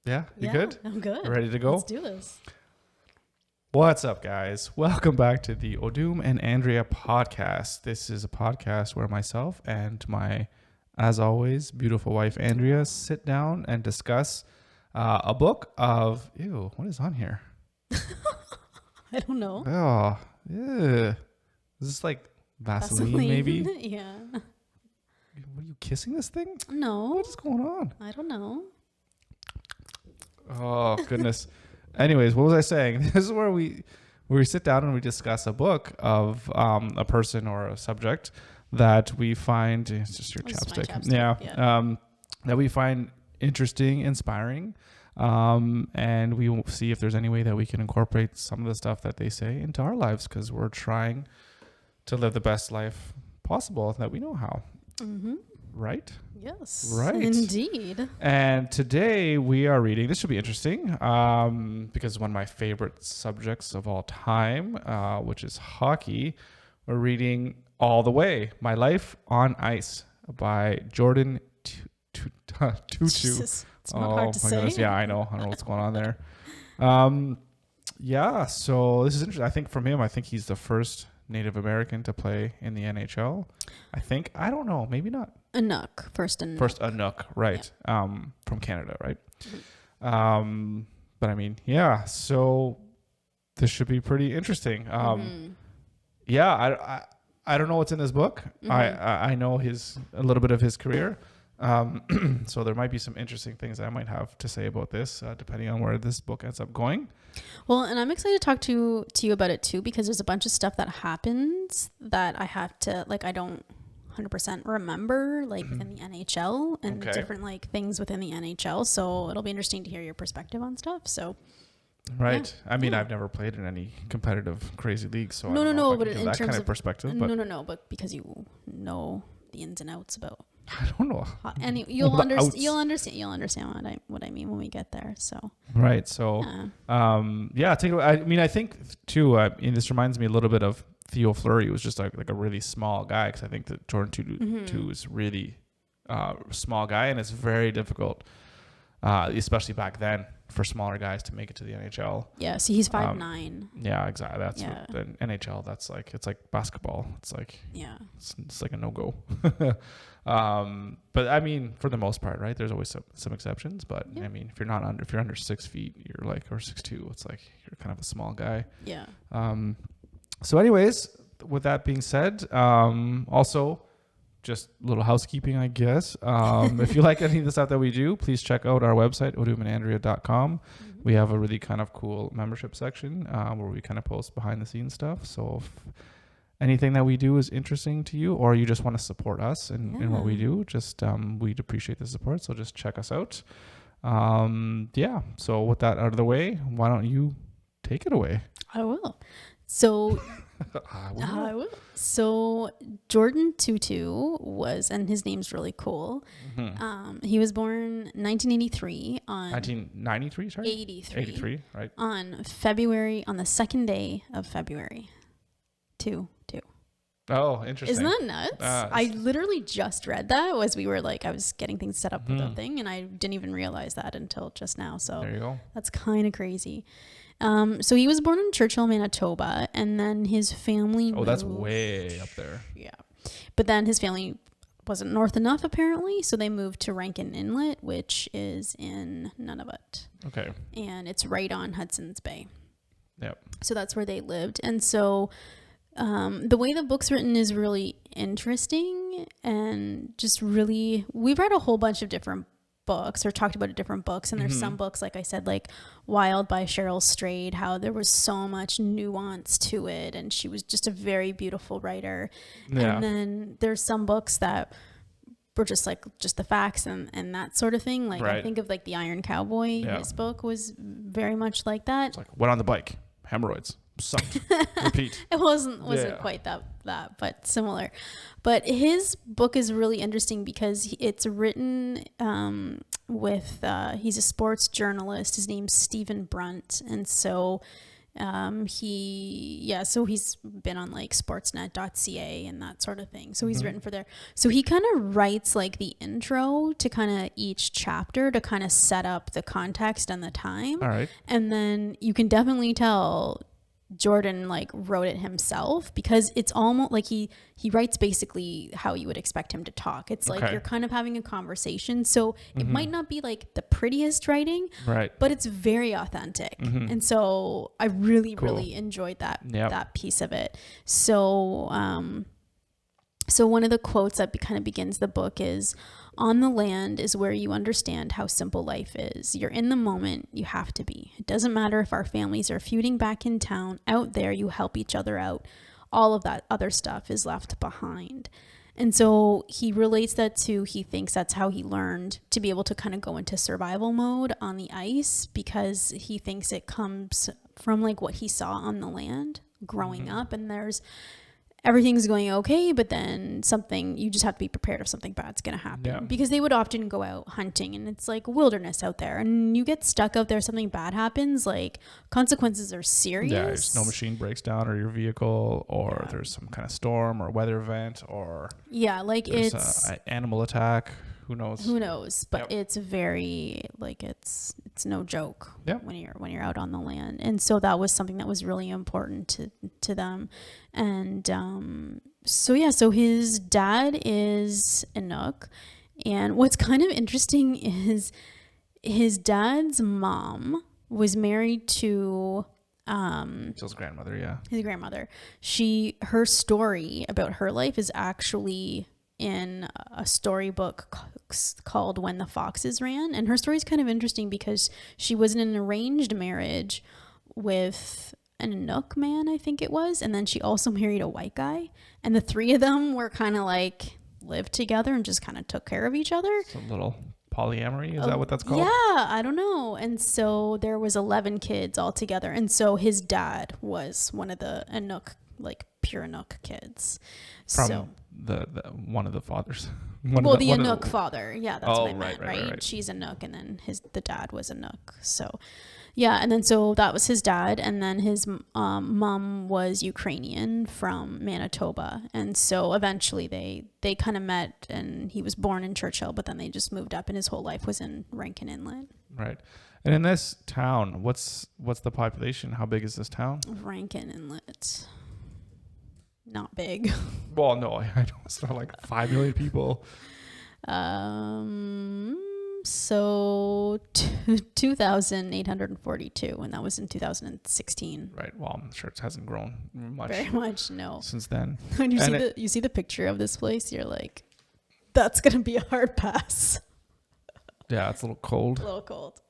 Yeah, you Yeah, good? I'm good. Ready to go? Let's do this. What's up, guys? Welcome back to the Odum and Andrea podcast. This is a podcast where myself and my, as always, beautiful wife Andrea sit down and discuss a book of, ew, what is on here? I don't know. Oh, yeah. Is this like Vaseline, maybe? Yeah. What are you kissing this thing? No, What is going on? I don't know. Oh, goodness. Anyways, what was I saying? This is where we sit down and we discuss a book of a person or a subject that we find, it's just your This is my chapstick. chapstick, Yeah. That we find interesting, inspiring. And we will see if there's any way that we can incorporate some of the stuff that they say into our lives, because we're trying to live the best life possible that we know how. Mm-hmm. Right? Yes. Right. Indeed. And today we are reading, this should be interesting, because one of my favorite subjects of all time, which is hockey. We're reading All the Way, My Life on Ice by Jordin Tootoo. Jesus, it's not hard to say. Goodness. Yeah, I know what's going on there. Yeah, so this is interesting. I think from him, I think he's the first Native American to play in the NHL. I don't know, maybe not. Inuk. First Inuk, right? Yeah. From Canada, right? Mm-hmm. But I mean, yeah. So this should be pretty interesting. Yeah, I don't know what's in this book. Mm-hmm. I know a little bit of his career. So there might be some interesting things I might have to say about this, depending on where this book ends up going. Well, and I'm excited to talk to you about it too, because there's a bunch of stuff that happens that I have to, like, I don't 100% remember, like in the NHL and different like things within the NHL. So it'll be interesting to hear your perspective on stuff. So right. Yeah. I mean, Yeah. I've never played in any competitive crazy league, so I No, don't know if I but can give in that terms kind of of perspective. But no, but because you know the ins and outs about I don't know. and you'll The outs. understand what I mean when we get there. So Right. So, yeah. take it away. I mean, I think too. And this reminds me a little bit of Theo Fleury. Who was just like a really small guy, because I think that Jordin Tootoo is really small guy, and it's very difficult, especially back then, for smaller guys to make it to the NHL. Yeah, see, he's 5'9". Yeah, exactly. That's Yeah. the NHL. That's like, it's like basketball. It's like, Yeah. it's like a no-go. But I mean, for the most part, right? There's always some exceptions, but Yeah. I mean, if you're under 6 feet, you're like, or 6'2", it's like you're kind of a small guy. Yeah. So anyways, with that being said, also just a little housekeeping, I guess. If you like any of the stuff that we do, please check out our website, odumandandrea.com. Mm-hmm. We have a really kind of cool membership section where we kind of post behind the scenes stuff. So if anything that we do is interesting to you, or you just want to support us in what we do, just we'd appreciate the support. So just check us out. Yeah. So with that out of the way, why don't you take it away? I will. So I will. So Jordin Tootoo was, and his name's really cool. Mm-hmm. He was born 1983 on 1993, sorry? 83, right? On the second day of February. 2. Oh, interesting. Isn't that nuts? I literally just read that as we were like, I was getting things set up with the thing, and I didn't even realize that until just now. So there you go. That's kind of crazy. So he was born in Churchill, Manitoba, and then his family moved. That's way up there. Yeah. But then his family wasn't north enough, apparently, so they moved to Rankin Inlet, which is in Nunavut. Okay. And it's right on Hudson's Bay. Yep. So that's where they lived. And so the way the book's written is really interesting, and just really, we've read a whole bunch of different books or talked about different books, and there's some books, like I said, like Wild by Cheryl Strayed, how there was so much nuance to it, and she was just a very beautiful writer. Yeah. And then there's some books that were just like just the facts and that sort of thing, like Right. I think of like The Iron Cowboy. His book was very much like that. It's like, went on the bike, hemorrhoids, sucked, repeat. It wasn't quite that, but similar. But his book is really interesting because it's written with, he's a sports journalist. His name's Stephen Brunt. And so So he's been on like sportsnet.ca and that sort of thing. So he's written for there. So he kind of writes like the intro to kind of each chapter to kind of set up the context and the time. All right. And then you can definitely tell Jordin like wrote it himself, because it's almost like he writes basically how you would expect him to talk. It's like you're kind of having a conversation, so it might not be like the prettiest writing, right, but it's very authentic. And so I really enjoyed that piece of it. So so one of the quotes that kind of begins the book is, "On the land is where you understand how simple life is. You're in the moment. You have to be. It doesn't matter if our families are feuding back in town. Out there, you help each other out. All of that other stuff is left behind." And so he relates that to, he thinks that's how he learned to be able to kind of go into survival mode on the ice, because he thinks it comes from like what he saw on the land growing up. And everything's going okay, but then you just have to be prepared if something bad's going to happen, because they would often go out hunting and it's like wilderness out there, and you get stuck out there, something bad happens, like consequences are serious. Yeah, if no machine breaks down or your vehicle, or there's some kind of storm or weather event, or like it's an animal attack. Who knows? But it's very like it's no joke when you're out on the land. And so that was something that was really important to them. And so his dad is Inuk, and what's kind of interesting is his dad's mom was married to his grandmother. His grandmother. Her story about her life is actually in a storybook called When the Foxes Ran. And her story is kind of interesting because she was in an arranged marriage with an Inuk man, I think it was. And then she also married a white guy. And the three of them were kind of like lived together and just kind of took care of each other. It's a little polyamory. Is that what that's called? Yeah, I don't know. And so there was 11 kids altogether. And so his dad was one of the Inuk, like pure Inuk kids. From the one of the fathers. The Inuk father. Yeah, that's what I meant, right? She's Inuk, and then the dad was Inuk. So, yeah, and then so that was his dad, and then his mom was Ukrainian from Manitoba, and so eventually they kind of met, and he was born in Churchill, but then they just moved up, and his whole life was in Rankin Inlet. Right. And in this town, what's the population? How big is this town? Rankin Inlet. Not big. Well, no, I know it's not like 5 million people. So 2,842, and that was in 2016. Right. Well, I'm sure it hasn't grown much. Very much, no. Since then. When you see the picture of this place, you're like, that's gonna be a hard pass. Yeah, it's a little cold. A little cold.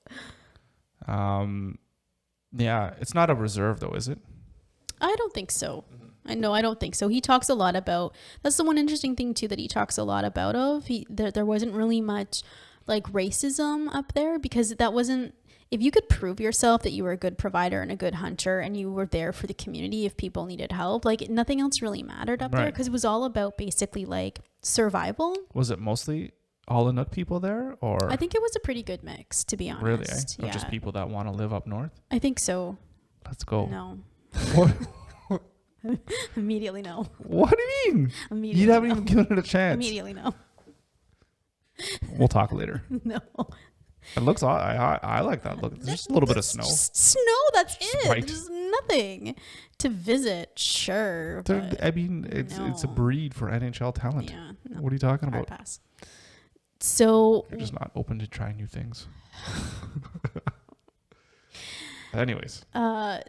Yeah, it's not a reserve though, is it? I don't think so. I don't think so. He talks a lot about, that's the one interesting thing too that he talks a lot about there wasn't really much like racism up there, because that wasn't, if you could prove yourself that you were a good provider and a good hunter and you were there for the community if people needed help, like nothing else really mattered up there, because it was all about basically like survival. Was it mostly all Inuk people there, or? I think it was a pretty good mix, to be honest. Really? Yeah. Or just people that want to live up north? I think so. Let's go. No. What? Immediately no. What do you mean? Immediately you haven't even given it a chance. Immediately no. We'll talk later. No. It looks odd. I like that look. There's just a little bit of snow. Snow, that's it. Right. There's nothing to visit, sure. I mean, it's a breed for NHL talent. Yeah. No. What are you talking about? Hard pass. So you're just not open to trying new things. Anyways.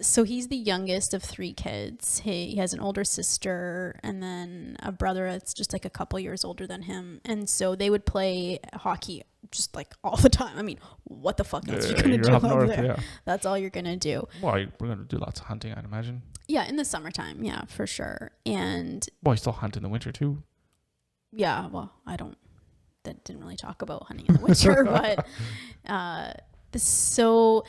So he's the youngest of 3 kids. He has an older sister and then a brother that's just like a couple years older than him. And so they would play hockey just like all the time. I mean, what the fuck else are you going to do up there? Yeah. That's all you're going to do. Well, we're going to do lots of hunting, I'd imagine. Yeah, in the summertime. Yeah, for sure. And well, you still hunt in the winter too. Yeah, well, didn't really talk about hunting in the winter, but so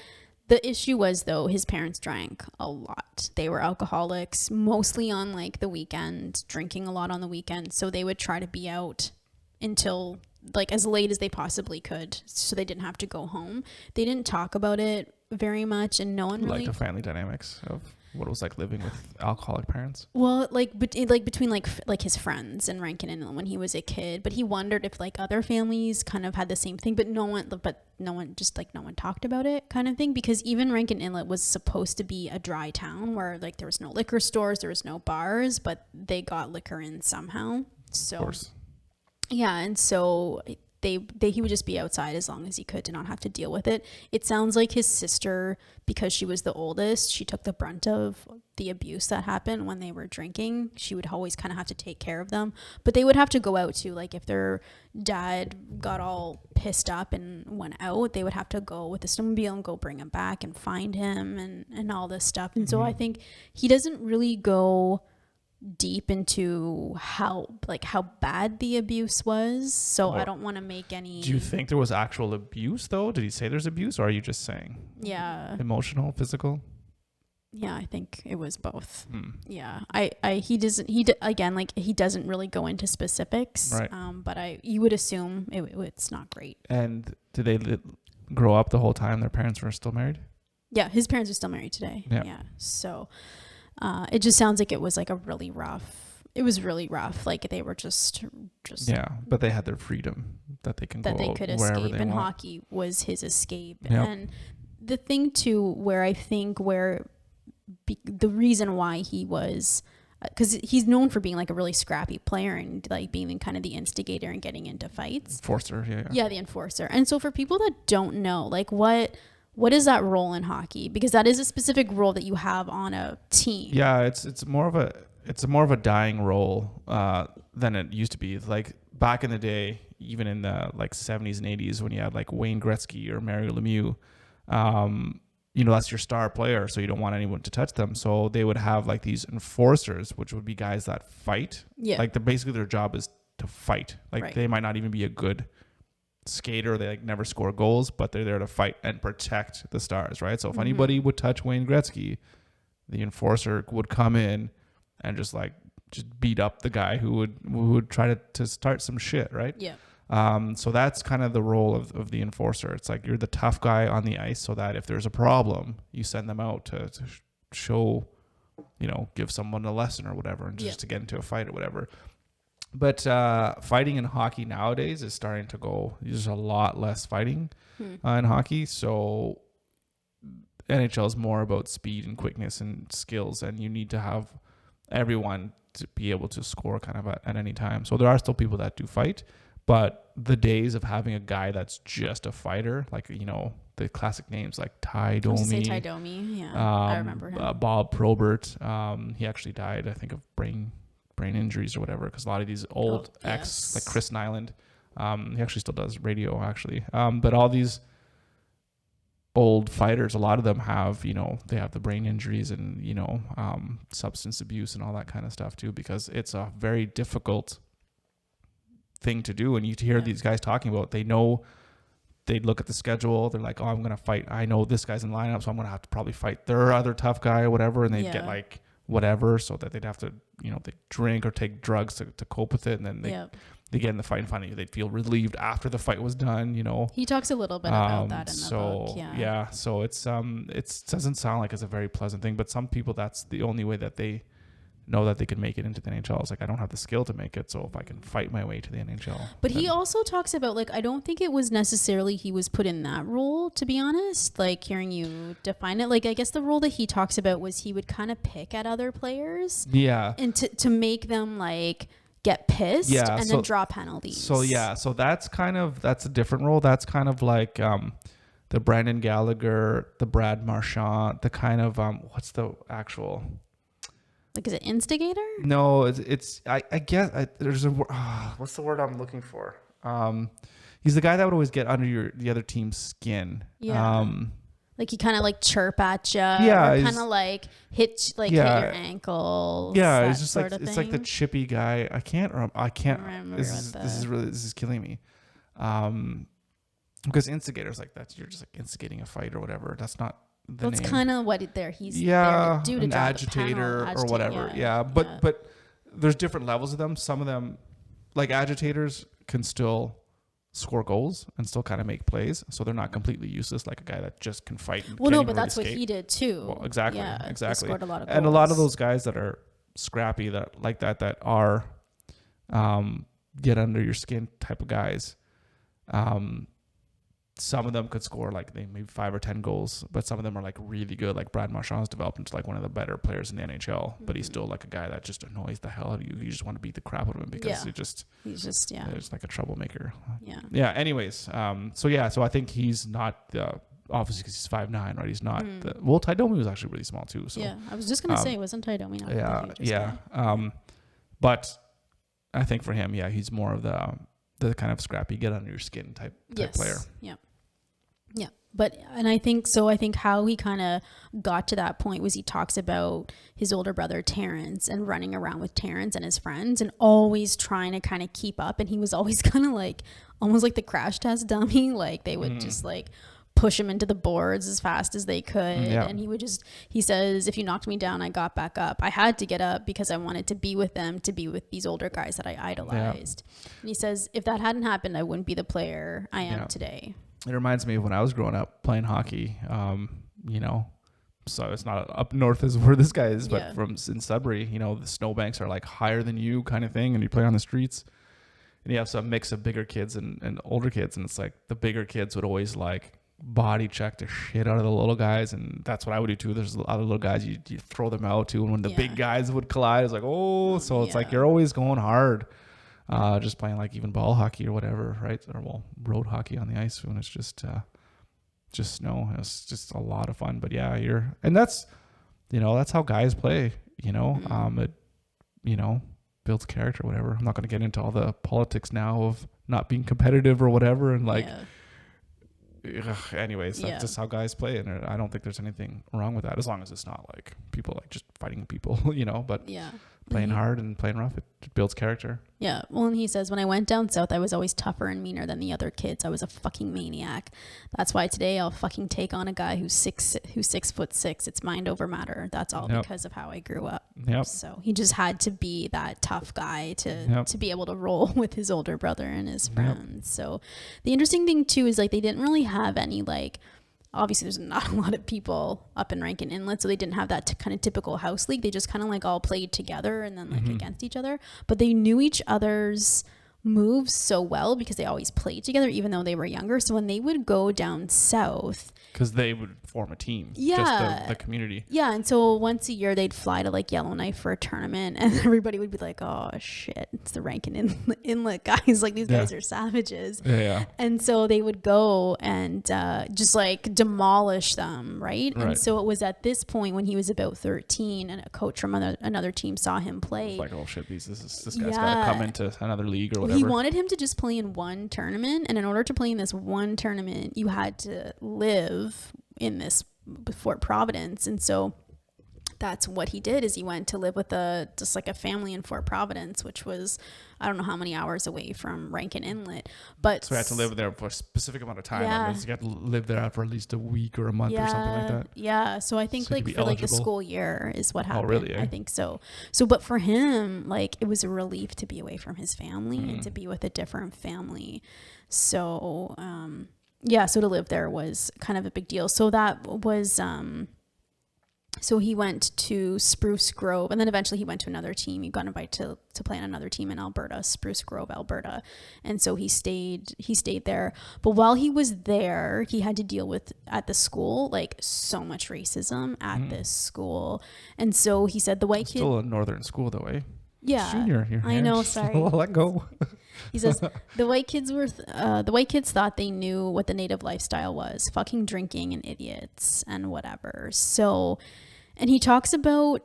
the issue was, though, his parents drank a lot. They were alcoholics, mostly on like the weekend, drinking a lot on the weekend. So they would try to be out until like as late as they possibly could, so they didn't have to go home. They didn't talk about it very much, and no one really like the family dynamics of what it was like living with alcoholic parents. Well, like between like his friends and Rankin and when he was a kid, but he wondered if like other families kind of had the same thing, but no one talked about it, kind of thing, because even Rankin Inlet was supposed to be a dry town where like there was no liquor stores, there was no bars, but they got liquor in somehow. So, of course. Yeah, and so he would just be outside as long as he could to not have to deal with it. It sounds like his sister, because she was the oldest, she took the brunt of the abuse that happened when they were drinking. She would always kind of have to take care of them, but they would have to go out too. Like if their dad got all pissed up and went out, they would have to go with the snowmobile and go bring him back and find him and all this stuff. And so I think he doesn't really go deep into how bad the abuse was, so I don't want to make any. Do you think there was actual abuse though? Did he say there's abuse, or are you just saying emotional, physical? Yeah, I think it was both. Yeah, he doesn't really go into specifics, right? But you would assume it's not great. And did they grow up the whole time their parents were still married? Yeah, his parents are still married today. Yeah. So it just sounds like it was like really rough. Like they were just yeah, but they had their freedom that they could escape, and hockey was his escape. And the thing too, the reason why he was, because he's known for being like a really scrappy player and like being kind of the instigator and getting into fights. Enforcer, yeah, the enforcer. And so for people that don't know, like what is that role in hockey? Because that is a specific role that you have on a team. Yeah, it's more of a dying role than it used to be. Like back in the day, even in the like 70s and 80s, when you had like Wayne Gretzky or Mario Lemieux, that's your star player, so you don't want anyone to touch them. So they would have like these enforcers, which would be guys that fight. Yeah. Like basically their job is to fight. Like they might not even be a good skater, they like never score goals, but they're there to fight and protect the stars, right? So if anybody would touch Wayne Gretzky, the enforcer would come in and just beat up the guy who would try to start some shit, right? Yeah. So that's kind of the role of the enforcer. It's like you're the tough guy on the ice, so that if there's a problem, you send them out to show, give someone a lesson or whatever, and just to get into a fight or whatever. But fighting in hockey nowadays is starting to go. There's a lot less fighting in hockey. So NHL is more about speed and quickness and skills, and you need to have everyone to be able to score kind of at any time. So there are still people that do fight, but the days of having a guy that's just a fighter, like the classic names like Ty Domi. Ty Domi, yeah, I remember him. Bob Probert. He actually died, I think, of brain injuries or whatever, because a lot of these old like Chris Nyland, he actually still does radio actually, but all these old fighters, a lot of them have they have the brain injuries and substance abuse and all that kind of stuff too, because it's a very difficult thing to do. And you hear these guys talking about, they look at the schedule, they're like, oh, I'm gonna fight, I know this guy's in lineup, so I'm gonna have to probably fight their other tough guy or whatever, and they get like whatever, so that they'd have to they drink or take drugs to cope with it, and then they get in the fight, and finally they'd feel relieved after the fight was done. He talks a little bit about that in the book. So it doesn't sound like it's a very pleasant thing, but some people, that's the only way that they know that they can make it into the NHL. It's like, I don't have the skill to make it, so if I can fight my way to the NHL. But he also talks about, like, I don't think it was necessarily he was put in that role, to be honest, like hearing you define it. Like, I guess the role that he talks about was he would kind of pick at other players, and to make them like get pissed, and then draw penalties. So that's a different role. That's kind of like the Brandon Gallagher, the Brad Marchand, the kind of what's the actual, like, is it instigator? No, it's I guess there's a what's the word I'm looking for? He's the guy that would always get under the other team's skin. Yeah. Like he kind of like chirp at you. Yeah. Kind of like hit your ankle. Yeah. It's just like, it's like the chippy guy. I can't remember. This is killing me. Because instigators like that, you're just like instigating a fight or whatever. That's not the name. That's kind of what he's there to do, to an agitator or whatever. Yeah. But there's different levels of them. Some of them, like agitators, can still score goals and still kind of make plays. So they're not completely useless like a guy that just can fight. And Well, no, can't but even that's really what skate. he did too. Well, exactly. Yeah, Exactly. He scored a lot of goals. And a lot of those guys that are scrappy, that like that are get under your skin type of guys. Some of them could score like maybe 5 or 10 goals, but some of them are like really good. Like Brad Marchand's developed into like one of the better players in the NHL, but he's still like a guy that just annoys the hell out of you. You just want to beat the crap out of him because he's just he's like a troublemaker. Yeah. Anyways, so I think he's not the, obviously because he's 5'9", right? He's not well, Ty Domi was actually really small too. So yeah, I was just gonna say, wasn't Ty Domi not the hugest guy? But I think for him, he's more of the kind of scrappy, get under your skin type player. Yeah. But, and I think how he kind of got to that point was he talks about his older brother, Terrence, and running around with Terrence and his friends and always trying to kind of keep up. And he was always kind of like, almost like the crash test dummy. Like they would just like push him into the boards as fast as they could. And he says, if you knocked me down, I got back up. I had to get up because I wanted to be with them, to be with these older guys that I idolized. And he says, if that hadn't happened, I wouldn't be the player I am today. It reminds me of when I was growing up playing hockey, so it's not up north as where this guy is, but in Sudbury, the snowbanks are like higher than you kind of thing. And you play on the streets and you have some mix of bigger kids and older kids. And it's like the bigger kids would always like body check the shit out of the little guys. And that's what I would do too. There's a lot of little guys, you throw them out too. And when the big guys would collide, it's like, so it's like, you're always going hard. Just playing like even ball hockey or whatever, right? Or road hockey on the ice when it's just snow. It's just a lot of fun. But and that's how guys play. It builds character, or whatever. I'm not going to get into all the politics now of not being competitive or whatever, and like. Anyways, that's just how guys play, and I don't think there's anything wrong with that as long as it's not like people like just fighting people, But playing hard and playing rough, it builds character. Yeah. Well, and he says, when I went down south, I was always tougher and meaner than the other kids. I was a fucking maniac. That's why today I'll fucking take on a guy who's 6'6". It's mind over matter. That's all because of how I grew up. So he just had to be that tough guy to be able to roll with his older brother and his friends. So the interesting thing too is like they didn't really have any like, obviously there's not a lot of people up in Rankin Inlet, so they didn't have that kind of typical house league. They just kind of like all played together and then like against each other, but they knew each other's moves so well because they always played together even though they were younger. So when they would go down south, because they would form a team, just the community. And so once a year they'd fly to like Yellowknife for a tournament and everybody would be like, oh shit, it's the Rankin Inlet guys, like these guys are savages. And so they would go and just like demolish them, right? And so it was at this point when he was about 13 and a coach from another team saw him play. It's like, oh shit, this guy's got to come into another league or whatever. He wanted him to just play in one tournament, and in order to play in this one tournament you had to live in this Fort Providence. And so that's what he did, is he went to live with just like a family in Fort Providence, which was I don't know how many hours away from Rankin Inlet, but so he had to live there for a specific amount of time. He had to live there for at least a week or a month or something like that. So I think like for eligible. Like the school year is what happened. Really? I think so but for him, like it was a relief to be away from his family and to be with a different family. So so to live there was kind of a big deal. So that was so he went to Spruce Grove, and then eventually he went to another team. He got invited to play on another team in Alberta, Spruce Grove, Alberta. And so he stayed there. But while he was there, he had to deal with at the school like so much racism at this school. And so he said the white kid, still a northern school though, eh? Yeah, junior here. I know. Sorry, let go. He says the white kids thought they knew what the native lifestyle was: fucking drinking and idiots and whatever. So, and he talks about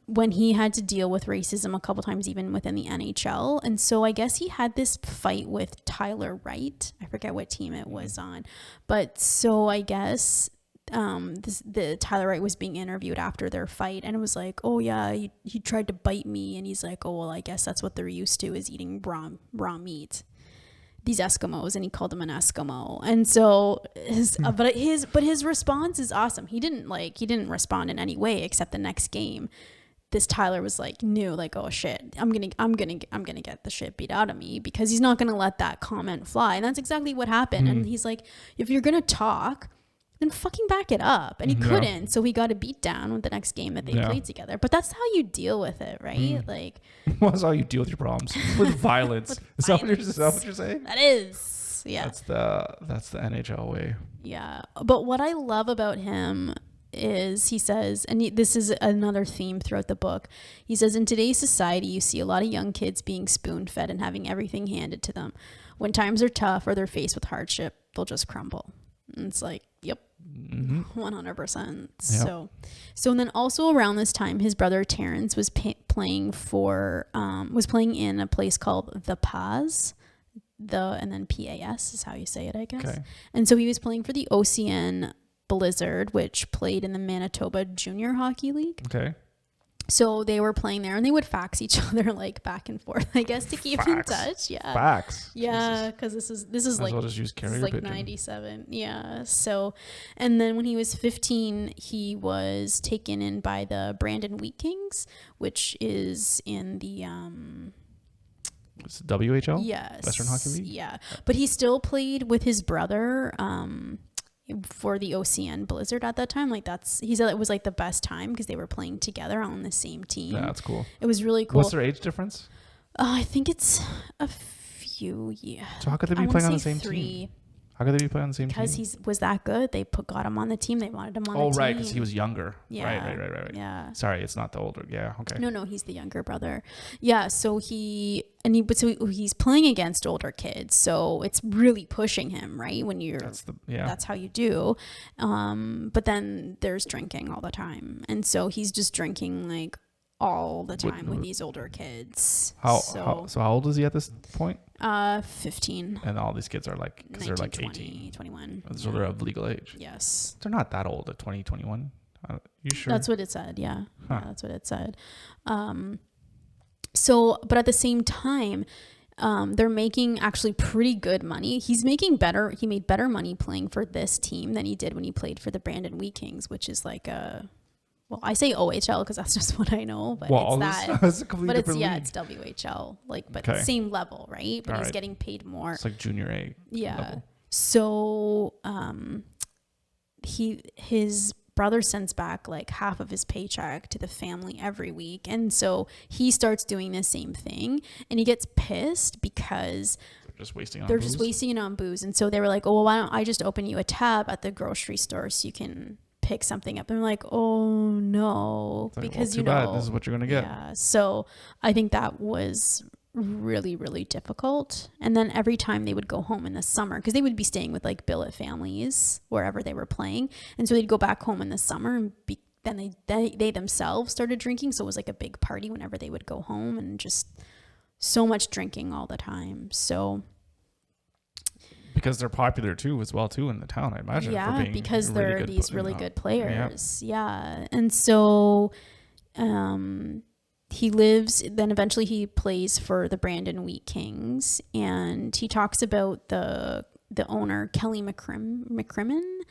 when he had to deal with racism a couple times, even within the NHL. And so I guess he had this fight with Tyler Wright. I forget what team it was on, but so I guess. The Tyler Wright was being interviewed after their fight, and it was like, oh yeah, he tried to bite me, and he's like, oh well, I guess that's what they're used to, is eating raw meat, these Eskimos, and he called him an Eskimo. And so his response is awesome. He didn't respond in any way except the next game this Tyler was like, knew like, oh shit, I'm gonna get the shit beat out of me, because he's not gonna let that comment fly. And that's exactly what happened. And he's like, if you're gonna talk, then fucking back it up. And he couldn't, so he got a beat down with the next game that they played together. But that's how you deal with it, right? Like, well, that's how you deal with your problems, with violence. Is that what you're saying? That is, yeah. That's the NHL way. Yeah, but what I love about him is, he says, and this is another theme throughout the book, he says, in today's society, you see a lot of young kids being spoon-fed and having everything handed to them. When times are tough or they're faced with hardship, they'll just crumble. And it's like, yep. 100%. Yep. So then also around this time, his brother Terrence was playing in a place called the Paz, and then PAS is how you say it, I guess. Okay. And so he was playing for the OCN Blizzard, which played in the Manitoba Junior Hockey League. Okay. So they were playing there, and they would fax each other like back and forth, I guess, to keep in touch. Yeah. Fax. Yeah, because this is like, well, just use carrier like pigeon. 97. Yeah. So, and then when he was 15, he was taken in by the Brandon Wheat Kings, which is in the it's WHL. Yes. Western Hockey League. Yeah, but he still played with his brother. For the OCN Blizzard at that time. Like, he said it was like the best time because they were playing together on the same team. Yeah, that's cool. It was really cool. What's their age difference? I think it's a few years. So how could they be playing on the same team? How could they be playing on the same team? Because he was that good. They got him on the team. They wanted him on the team. Oh, right, because he was younger. Yeah. Right. Yeah. Sorry, it's not the older. Yeah, okay. No, he's the younger brother. Yeah, so he's playing against older kids, so it's really pushing him, right? When that's how you do. But then there's drinking all the time, and so he's just drinking like all the time with these older kids. So how old is he at this point? 15. And all these kids are like, because they're like 18, 21. So they're of legal age. Yes. They're not that old at 20, 21. You sure? That's what it said. Yeah. Huh. Yeah, that's what it said. But at the same time, they're making actually pretty good money. He made better money playing for this team than he did when he played for the Brandon Wheat Kings, which is like I say OHL because that's just what I know, but it's that. That's a completely different league. It's WHL, same level, right? But he's getting paid more. It's like junior A. Yeah. Level. So, his brother sends back like half of his paycheck to the family every week, and so he starts doing the same thing, and he gets pissed because they're just wasting it on booze, and so they were like, "Oh, well, why don't I just open you a tab at the grocery store so you can pick something up?" And I'm like, oh no, because too bad. This is what you're gonna get. Yeah. So I think that was really, really difficult. And then every time they would go home in the summer, because they would be staying with like billet families wherever they were playing, and so they'd go back home in the summer and then they themselves started drinking. So it was like a big party whenever they would go home, and just so much drinking all the time. So. Because they're popular too in the town, I imagine. Yeah, because they're these really good players. Yeah. And so he lives, then eventually he plays for the Brandon Wheat Kings, and he talks about the owner, Kelly McCrimmon,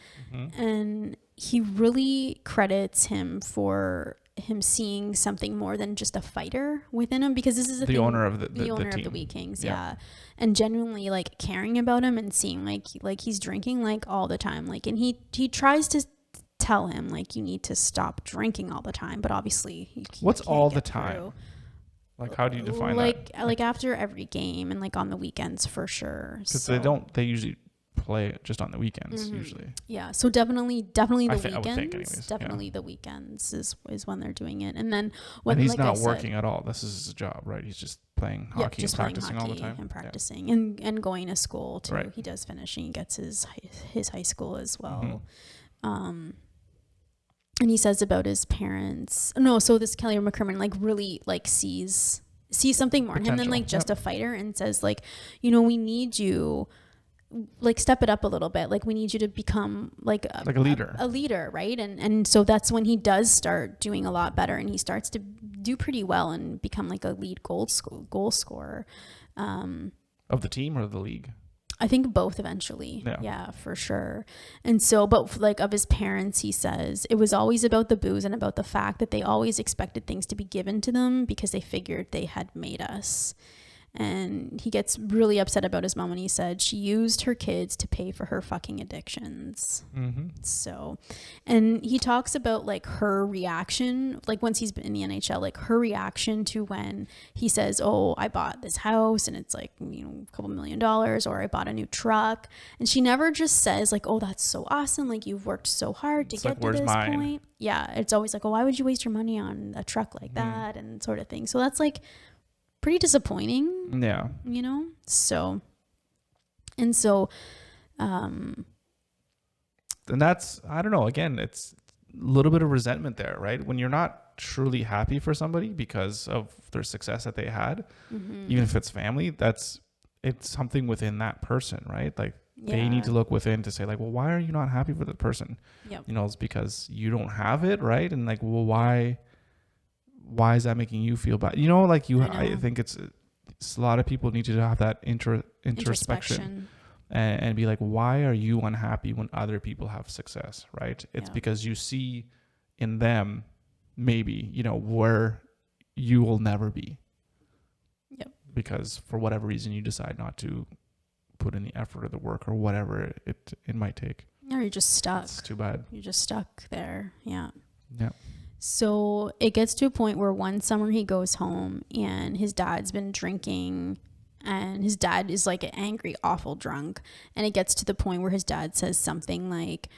and he really credits him for him seeing something more than just a fighter within him, because this is the owner of the owner team. Of the Wheat Kings, yeah. And genuinely like caring about him and seeing like he's drinking like all the time, like, and he tries to tell him like, you need to stop drinking all the time, but obviously what's all the time? Like, how do you define that? Like after every game and like on the weekends for sure, because they usually play just on the weekends usually. Yeah, so definitely the weekends. I would think anyways. Definitely the weekends is when they're doing it, and then when he's not working at all. This is his job, right? He's just playing hockey and practicing all the time. And practicing and going to school too. Right. He does finish and he gets his high school as well. And he says about his parents. No, so this Kelly McCrimmon like really like sees something more in him than like just a fighter, and says like, we need you. Like step it up a little bit. Like we need you to become like a leader. A leader, right? And so that's when he does start doing a lot better, and he starts to do pretty well and become like a lead goal scorer. Of the team or the league? I think both eventually. Yeah, for sure. And so, but like of his parents, he says it was always about the booze and about the fact that they always expected things to be given to them because they figured they had made us. And he gets really upset about his mom when he said she used her kids to pay for her fucking addictions. So, and he talks about like her reaction, like once he's been in the NHL, like her reaction to when he says, oh, I bought this house and it's like, you know, a couple $1 million, or I bought a new truck. And she never just says like, oh, that's so awesome. Like you've worked so hard to get to this point. Yeah. It's always like, oh, why would you waste your money on a truck like that and sort of thing. So that's like pretty disappointing. Yeah. You know? So, and so, and that's, I don't know, again, it's a little bit of resentment there, right? When you're not truly happy for somebody because of their success that they had, even if it's family, it's something within that person, right? Like they need to look within to say like, well, why are you not happy for the person? You know, it's because you don't have it, right? And like, well, why is that making you feel bad? You know, like I think it's a lot of people need to have that introspection and be like, why are you unhappy when other people have success, right? It's because you see in them maybe, you know, where you will never be. Because for whatever reason you decide not to put in the effort or the work or whatever it might take. Or you're just stuck. It's too bad. You're just stuck there. Yeah. Yeah. So it gets to a point where one summer he goes home and his dad's been drinking, and his dad is like an angry, awful drunk. And it gets to the point where his dad says something like,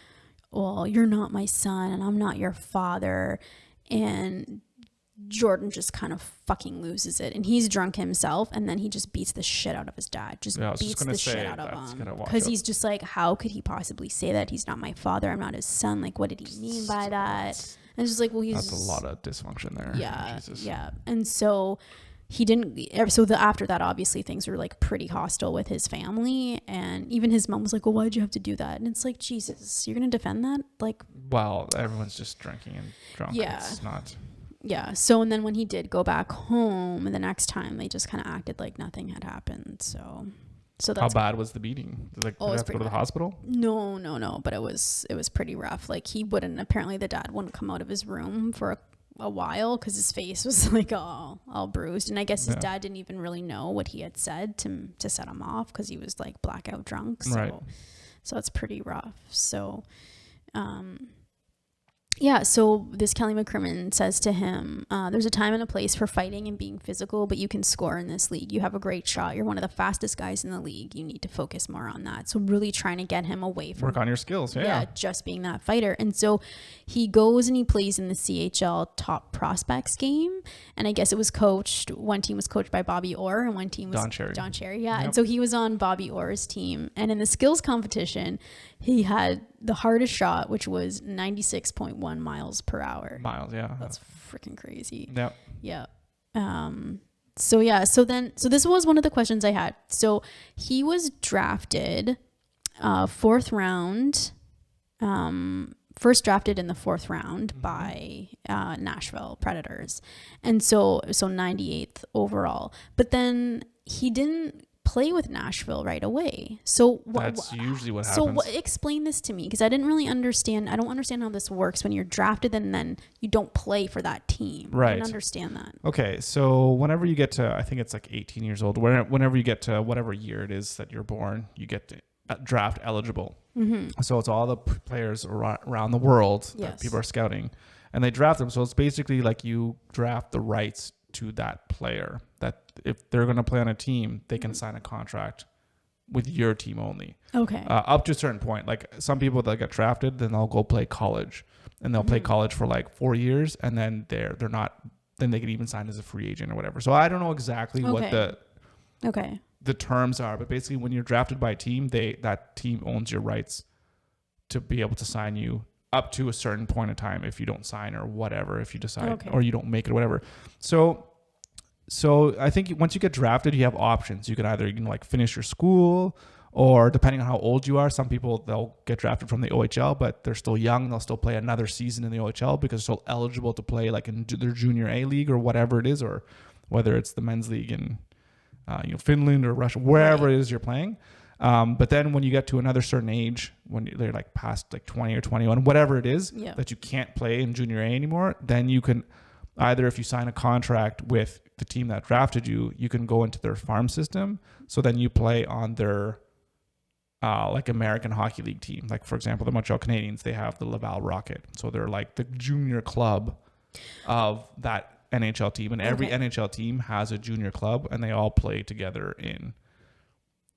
well, you're not my son and I'm not your father. And Jordin just kind of fucking loses it. And he's drunk himself. And then he just beats the shit out of his dad. Shit out of him. Because he's just like, how could he possibly say that? He's not my father. I'm not his son. Like, what did he mean by that? And it's just like, well, that's a lot of dysfunction there. Yeah. Jesus. Yeah. And so he didn't. So after that, obviously things were like pretty hostile with his family. And even his mom was like, well, why'd you have to do that? And it's like, Jesus, you're going to defend that? Like, well, everyone's just drinking and drunk. Yeah. It's not. Yeah. So, and then when he did go back home, the next time they just kind of acted like nothing had happened. So that's how bad was the beating? Did they have to go to the hospital? No. But it was pretty rough. Like apparently the dad wouldn't come out of his room for a while because his face was like all bruised. And I guess his dad didn't even really know what he had said to set him off because he was like blackout drunk. So, so it's pretty rough. So, yeah, so this Kelly McCrimmon says to him, there's a time and a place for fighting and being physical, but you can score in this league. You have a great shot. You're one of the fastest guys in the league. You need to focus more on that. So really trying to get him away from... Work on your skills, yeah. Just being that fighter. And so he goes and he plays in the CHL Top Prospects game. And I guess it was one team was coached by Bobby Orr and one team was... Don Cherry, yeah. Yep. And so he was on Bobby Orr's team. And in the skills competition, he had the hardest shot, which was 96.1 miles per hour. That's freaking crazy. Yeah. So this was one of the questions I had. So he was drafted fourth round, first drafted in the fourth round by Nashville Predators. And so 98th overall. But then he didn't play with Nashville right away. So that's usually what happens. So explain this to me, because I didn't really understand. I don't understand how this works when you're drafted and then you don't play for that team. Right. I don't understand that. Okay, so whenever you get to, I think it's like 18 years old, whenever you get to whatever year it is that you're born, you get to draft eligible. So it's all the players around the world that people are scouting, and they draft them. So it's basically like you draft the rights to that player, that if they're going to play on a team, they can sign a contract with your team only. Okay. Up to a certain point. Like some people that get drafted, then they'll go play college, and they'll play college for like 4 years, and then they're not, then they can even sign as a free agent or whatever. So I don't know exactly what the terms are, but basically when you're drafted by a team, that team owns your rights to be able to sign you up to a certain point in time if you don't sign or whatever, if you decide or you don't make it or whatever. So I think once you get drafted, you have options. You can either, like finish your school, or depending on how old you are, some people, they'll get drafted from the OHL, but they're still young. They'll still play another season in the OHL because they're still eligible to play like in their junior A league or whatever it is, or whether it's the men's league in Finland or Russia, wherever it is you're playing. But then when you get to another certain age, when they're like past like 20 or 21, whatever it is that you can't play in junior A anymore, then you can either, if you sign a contract with the team that drafted you, you can go into their farm system. So then you play on their like American Hockey League team. Like, for example, the Montreal Canadiens, they have the Laval Rocket. So they're like the junior club of that NHL team. And every NHL team has a junior club, and they all play together in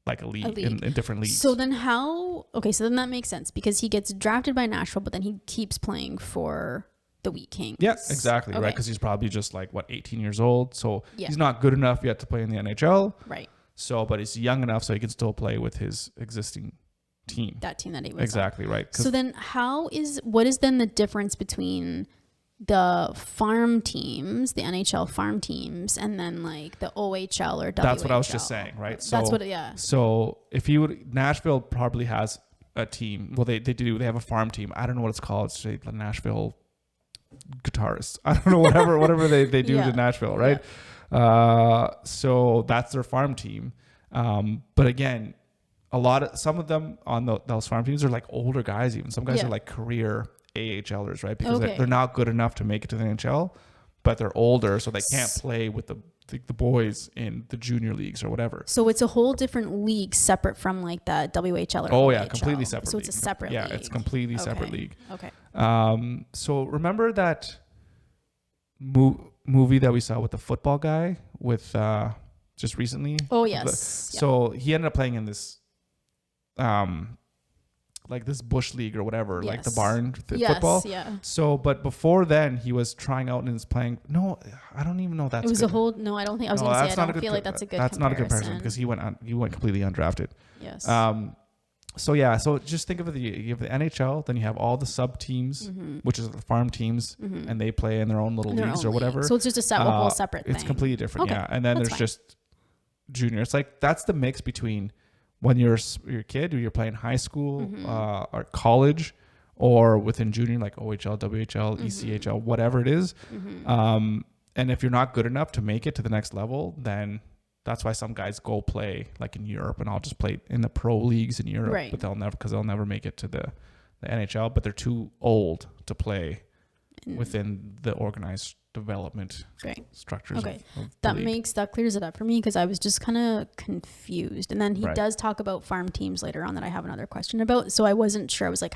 like a league. In different leagues. So then so then that makes sense, because he gets drafted by Nashville, but then he keeps playing for the Wheat Kings. Yeah, exactly. Right. Because he's probably just like 18 years old. So he's not good enough yet to play in the NHL. Right. So, but he's young enough so he can still play with his existing team. That team that he was exactly on. Right. So then what is then the difference between the farm teams, the NHL farm teams, and then like the OHL or WHL? That's what I was just saying, right? So that's what, So if Nashville probably has a team. Well, they do. They have a farm team. I don't know what it's called. It's the Nashville guitarists. I don't know, whatever they do to Nashville, right? So that's their farm team. But again, some of them on those farm teams are like older guys. Even some guys are like career AHLers, right? Because they're not good enough to make it to the NHL, but they're older, so they can't play with the boys in the junior leagues or whatever. So it's a whole different league separate from like the WHL or OHL. Completely separate. So it's a separate league. Yeah, it's completely separate league. Okay. So remember that movie that we saw with the football guy with just recently? Oh yes. So he ended up playing in this like this bush league or whatever, like the barn football. Yeah. So, but before then, he was trying out and was playing. No, I don't even know that's. It was good. No, I don't think. I was going to say I don't feel like that's a good. That's not a comparison because he went completely undrafted. Yes. So just think of you have the NHL, then you have all the sub teams, which is the farm teams, and they play in their own little leagues or whatever. So it's just a whole separate thing. It's completely different, and then there's just junior. It's like that's the mix between when you're a kid, or you're playing high school or college, or within junior, like OHL, WHL, ECHL, whatever it is. And if you're not good enough to make it to the next level, then that's why some guys go play like in Europe, and I'll just play in the pro leagues in Europe, but they'll never make it to the NHL, but they're too old to play within the organized development structures. Okay. That clears it up for me, because I was just kind of confused. And then he does talk about farm teams later on that I have another question about. So I wasn't sure. I was like,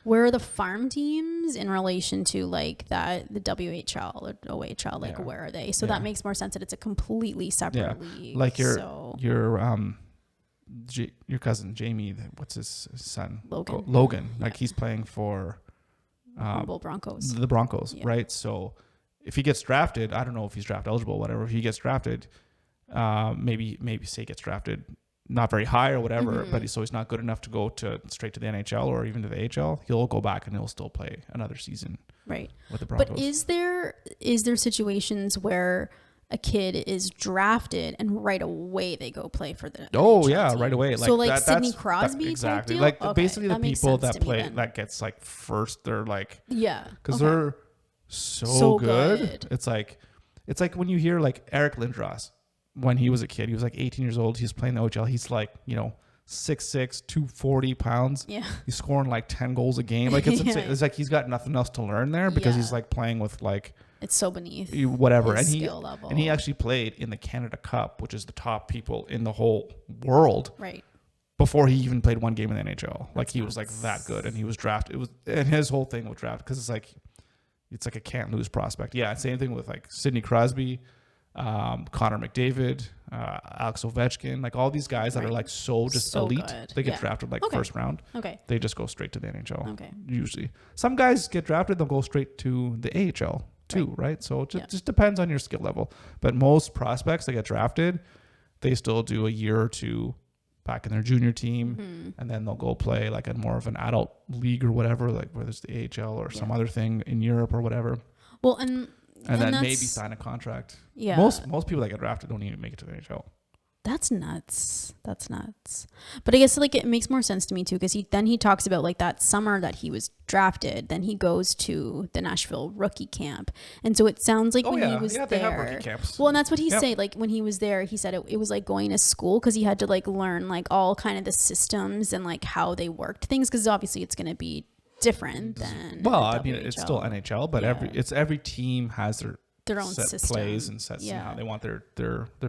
where are the farm teams in relation to like the WHL or OHL? Like where are they? So that makes more sense that it's a completely separate league. Like your cousin Jamie, what's his son? Logan. Like he's playing for Broncos. The Broncos, right? So if he gets drafted, I don't know if he's draft eligible, whatever. If he gets drafted, maybe say gets drafted not very high or whatever, but he's not good enough to go straight to the NHL or even to the AHL. He'll go back and he'll still play another season, right? With the Broncos. But is there situations where a kid is drafted and right away they go play for the NHL team? Right away. Like, so like Sidney Crosby exactly type like deal? basically the people that play that gets like first, they're like because they're so good. It's like when you hear like Eric Lindros, when he was a kid, he was like 18 years old, he's playing the OHL, he's like 6'6", 240 pounds. Yeah, he's scoring like 10 goals a game. Like it's insane. It's like he's got nothing else to learn there because he's like playing with like, it's so beneath whatever. his and skill level. And he actually played in the Canada Cup, which is the top people in the whole world. Right. Before he even played one game in the NHL. Like he was like that good, and he was drafted. And his whole thing with draft, because it's like a can't lose prospect. Yeah. Same thing with like Sidney Crosby, Connor McDavid, Alex Ovechkin, like all these guys that are like so elite. Good. They get drafted like first round. Okay. They just go straight to the NHL. Okay. Usually. Some guys get drafted, they'll go straight to the AHL too, right? So it just depends on your skill level. But most prospects that get drafted, they still do a year or two back in their junior team, and then they'll go play like a more of an adult league or whatever, like whether it's the AHL or some other thing in Europe or whatever. Well, and then maybe sign a contract. Yeah. Most people that get drafted don't even make it to the NHL. That's nuts. That's nuts. But I guess like it makes more sense to me too, because he talks about like that summer that he was drafted. Then he goes to the Nashville rookie camp, and so it sounds like when he was there. They have rookie camps. Well, and that's what he said. Like when he was there, he said it was like going to school because he had to like learn like all kind of the systems and like how they worked things, because obviously it's going to be different than. Well, I mean, it's still NHL, but every team has their own set system. plays and sets how they want their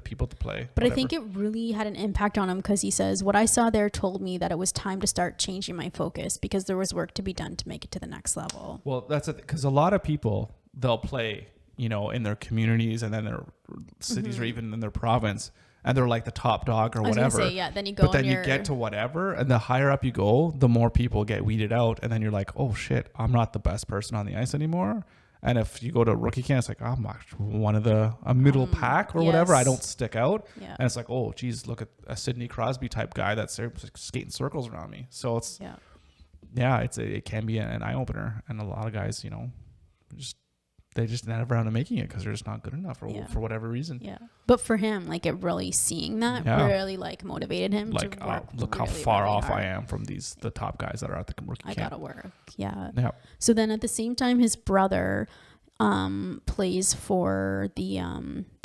people to play. But whatever. I think it really had an impact on him, because he says, what I saw there told me that it was time to start changing my focus because there was work to be done to make it to the next level. Well, that's it, because a lot of people, they'll play, in their communities and then their cities or even in their province, and they're like the top dog or whatever. Then you go. But then you get to whatever, and the higher up you go, the more people get weeded out, and then you're like, oh shit, I'm not the best person on the ice anymore. And if you go to rookie camp, it's like, I'm one of a middle pack or whatever. I don't stick out. Yeah. And it's like, oh, geez, look at a Sidney Crosby type guy that's skating circles around me. So it's, it can be an eye opener. And a lot of guys, they just never around to making it because they're just not good enough for whatever reason. Yeah. But for him, like it really seeing that really like motivated him to work look really, how far really off hard. I am from the top guys that are at the rookie camp. I gotta work. Yeah. Yeah. So then at the same time, his brother plays for the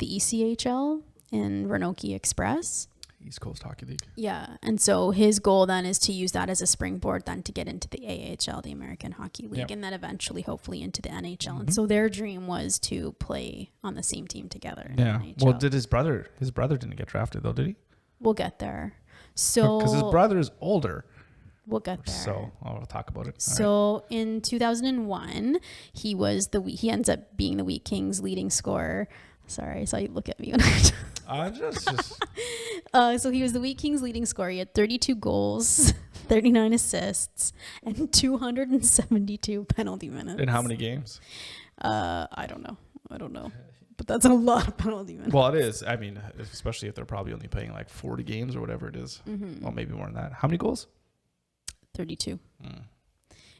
ECHL in Roanoke Express. East Coast Hockey League. Yeah. And so his goal then is to use that as a springboard then to get into the AHL, the American Hockey League, and then eventually hopefully into the NHL. Mm-hmm. And so their dream was to play on the same team together. Yeah. Well, did his brother didn't get drafted though, did he? We'll get there. So because his brother is older. We'll get there. So I'll talk about it. So in 2001, he ends up being the Wheat Kings leading scorer. Sorry, I saw you look at me when I just. So he was the Wheat Kings leading scorer. He had 32 goals, 39 assists, and 272 penalty minutes. In how many games? I don't know. But that's a lot of penalty minutes. Well, it is. I mean, especially if they're probably only playing like 40 games or whatever it is. Mm-hmm. Well, maybe more than that. How many goals? 32.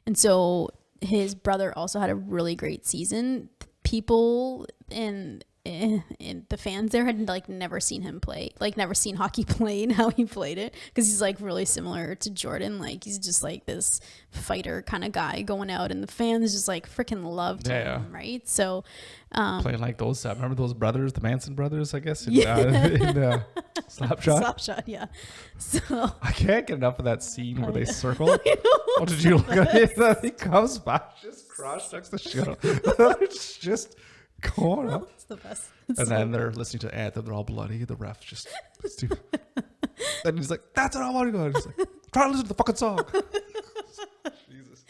And so his brother also had a really great season. People in the fans there had like never seen him play, like never seen hockey played how he played it, because he's like really similar to Jordin. Like he's just like this fighter kind of guy going out, and the fans just like freaking loved him, right? So playing like those, remember those brothers, the Manson brothers, I guess, in Slapshot, yeah. So I can't get enough of that scene where they circle. Oh, did you look at it? He comes back, just cross checks the shit out. It's just going up. It's the best. And then they're listening to the anthem. They're all bloody. The ref just stupid. And he's like, "That's what I want to go." And he's like, "Try to listen to the fucking song." Jesus,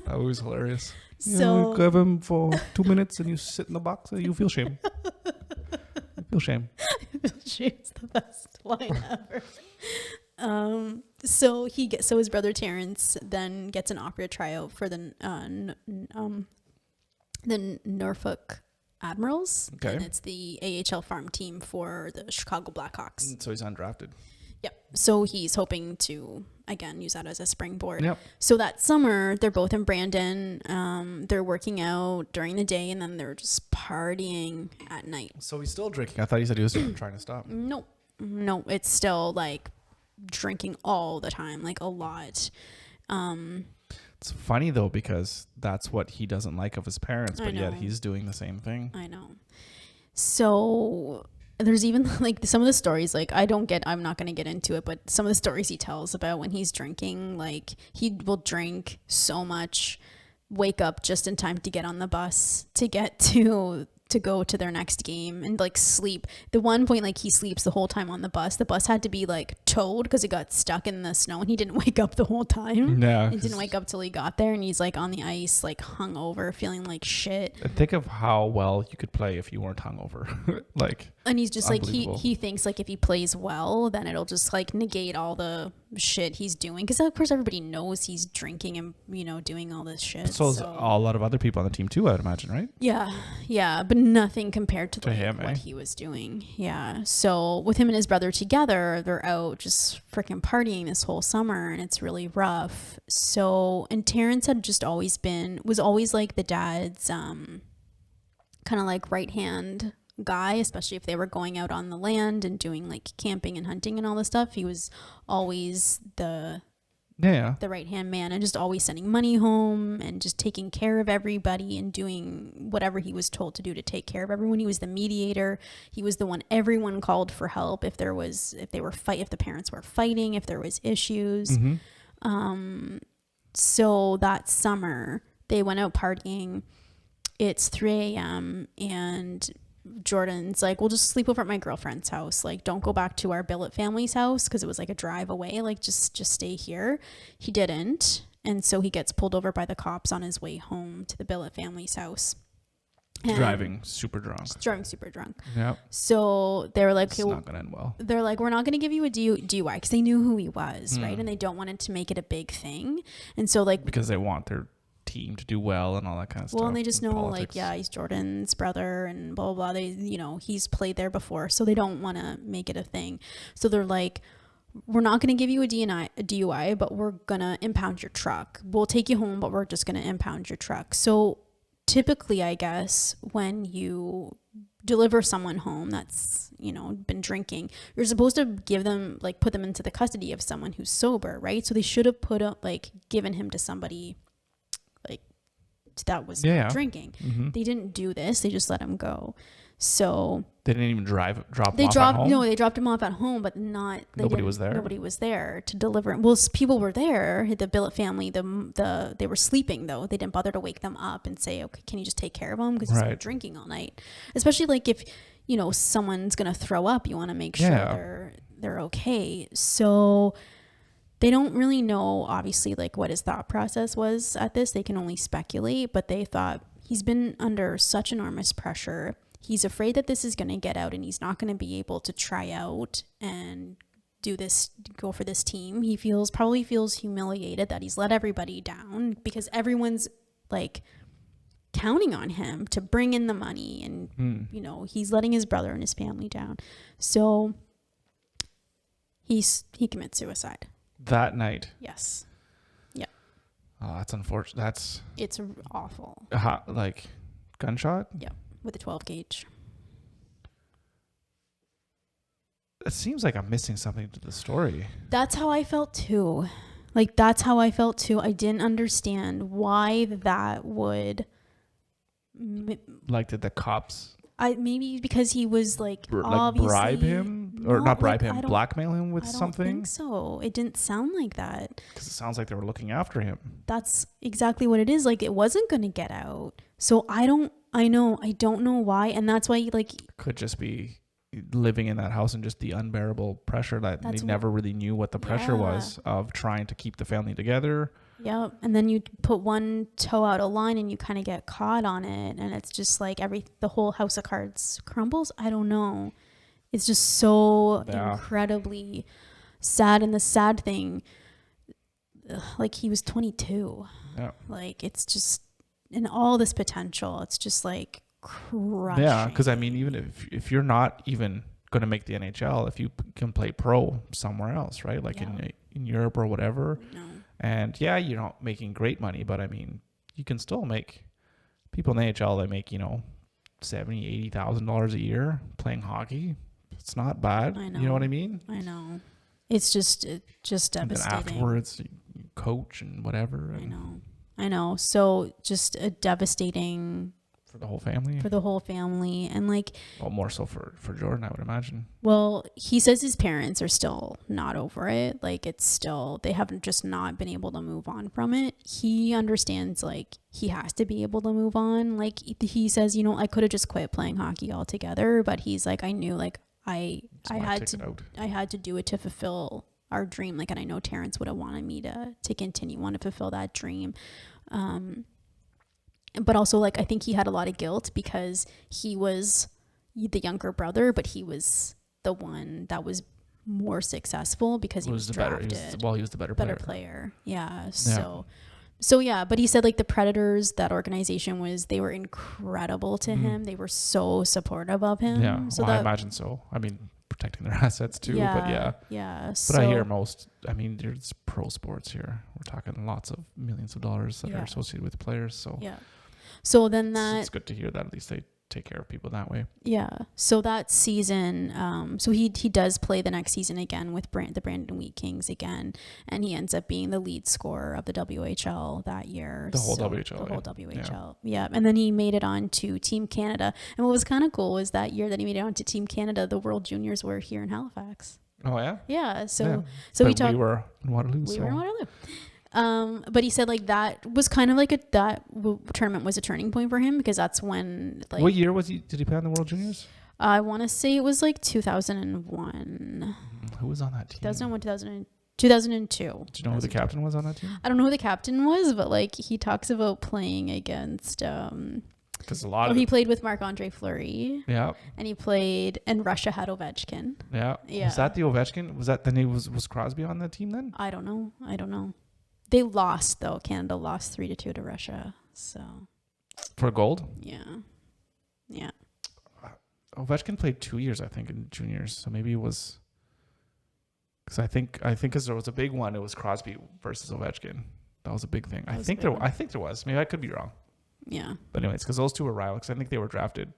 that was hilarious. So you give him for 2 minutes, and you sit in the box, and you feel shame. You feel shame. Shame's the best line ever. So his brother Terrence then gets an offer to try out for the Norfolk Admirals, and it's the AHL farm team for the Chicago Blackhawks. So he's undrafted. Yep. So he's hoping to again use that as a springboard. Yep. So that summer they're both in Brandon. They're working out during the day, and then they're just partying at night. So he's still drinking. I thought he said he was trying to stop. No, it's still like drinking all the time, like a lot. It's funny though, because that's what he doesn't like of his parents, but yet he's doing the same thing. I know. So there's even like some of the stories, like I'm not going to get into it, but some of the stories he tells about when he's drinking, like he will drink so much, wake up just in time to get on the bus to get to go to their next game, and like sleep. The one point, like he sleeps the whole time on the bus. The bus had to be like towed because it got stuck in the snow, and he didn't wake up the whole time. Yeah, he didn't wake up till he got there, and he's like on the ice, like hungover, feeling like shit. And think of how well you could play if you weren't hungover. Like, and he's just like he thinks like if he plays well, then it'll just like negate all the shit he's doing, because of course everybody knows he's drinking and doing all this shit. So a lot of other people on the team too, I'd imagine, right? Yeah, but nothing compared to him, what he was doing. Yeah. So with him and his brother together, they're out just freaking partying this whole summer, and it's really rough. So, and Terrence had just was always like the dad's kind of like right hand guy, especially if they were going out on the land and doing like camping and hunting and all this stuff. He was always the right hand man, and just always sending money home and just taking care of everybody and doing whatever he was told to do to take care of everyone. He was the mediator. He was the one everyone called for help if the parents were fighting, if there was issues. So that summer they went out partying. It's 3 a.m. and Jordan's like, we'll just sleep over at my girlfriend's house. Like, don't go back to our billet family's house, because it was like a drive away. Like, just stay here. He didn't. And so he gets pulled over by the cops on his way home to the billet family's house. And driving super drunk. Yeah. So they were like, it's not gonna end well. They're like, we're not gonna give you a DUI, because they knew who he was, right? And they don't want it to make it a big thing. And so like, because they want their team to do well and all that kind of stuff. Well, and they just know politics. Like, yeah, he's Jordan's brother and blah, blah, blah. They, he's played there before, so they don't want to make it a thing. So they're like, we're not going to give you a DUI, but we're going to impound your truck. We'll take you home, but we're just going to impound your truck. So typically, I guess, when you deliver someone home that's, been drinking, you're supposed to give them, like, put them into the custody of someone who's sober, right? So they should have given him to somebody that was drinking. They didn't do this. They just let him go. So they didn't even drop him off at home? No, they dropped him off at home, but nobody was there. Nobody was there to deliver him. Well, people were there. The billet family, they were sleeping though. They didn't bother to wake them up and say, okay, can you just take care of him? Because he's been drinking all night. Especially like if, someone's going to throw up, you want to make sure they're okay. So they don't really know, obviously, like what his thought process was at this. They can only speculate, but they thought he's been under such enormous pressure. He's afraid that this is going to get out and he's not going to be able to try out and go for this team. He probably feels humiliated that he's let everybody down, because everyone's like counting on him to bring in the money, and he's letting his brother and his family down. So he commits suicide. That night. Yes. Yeah. Oh, that's unfortunate. It's awful. Like gunshot? Yeah, with a 12 gauge. It seems like I'm missing something to the story. That's how I felt too. I didn't understand why that would. Like, did the cops? Maybe because he was like obviously bribe him, or not bribe him, blackmail him with something. I don't think so. It didn't sound like that. Because it sounds like they were looking after him. That's exactly what it is. Like, it wasn't going to get out. So I don't know why, and that's why could just be living in that house and just the unbearable pressure that they never really knew what the pressure was of trying to keep the family together. Yeah, and then you put one toe out of line and you kind of get caught on it, and it's just like the whole house of cards crumbles. I don't know. It's just so incredibly sad, and the sad thing, like, he was 22. Yeah. Like, it's just, and all this potential, it's just like crushing. Yeah, because I mean, even if you're not even going to make the NHL, if you can play pro somewhere else, right? Like in Europe or whatever. No. And yeah, you're not making great money, but I mean, you can still make, people in the NHL, they make, $70,000-$80,000 a year playing hockey. It's not bad. I know. You know what I mean? I know. It's just devastating. And then afterwards, you coach and whatever. I know. So just a devastating for the whole family. And well, more so for Jordan, I would imagine. Well, he says his parents are still not over it. Like, it's still, they haven't just not been able to move on from it. He understands, like, he has to be able to move on. Like, he says, I could have just quit playing hockey altogether, but he's like, I knew, like, I had to do it to fulfill our dream. Like, and I know Terrence would have wanted me to continue to fulfill that dream. But also, like, I think he had a lot of guilt because he was the younger brother, but he was the one that was more successful because he was drafted. He was the better player. Yeah. So yeah, but he said, like, the Predators, that organization they were incredible to him. They were so supportive of him. Yeah. So I imagine so. I mean, protecting their assets too, but yeah. Yeah. But I hear there's pro sports here. We're talking lots of millions of dollars that are associated with players. So yeah. So then it's good to hear that at least they take care of people that way. Yeah. So that season, so he does play the next season again with the Brandon Wheat Kings again, and he ends up being the lead scorer of the WHL that year. The whole WHL. The whole WHL. Yeah. And then he made it on to Team Canada. And what was kind of cool was that year that he made it on to Team Canada, the World Juniors were here in Halifax. Oh yeah. Yeah. So but we talked. We were in Waterloo. We were in Waterloo. But he said like that was kind of like tournament was a turning point for him, because that's when like. What year did he play on the World Juniors? I want to say it was like 2001. Who was on that team? 2001, 2002. Do you know who the captain was on that team? I don't know who the captain was, but like he talks about playing against. Because he played with Marc-Andre Fleury. Yeah. And Russia had Ovechkin. Yeah. Was that the Ovechkin? Was that the name? Was Crosby on that team then? I don't know. They lost though. Canada lost 3-2 to Russia. So. For gold? Yeah. Ovechkin played 2 years, I think, in juniors. So maybe it was. Because I think because there was a big one, it was Crosby versus Ovechkin. That was a big thing. I think there was. Maybe I could be wrong. Yeah. But anyways, because those two were rivals. I think they were drafted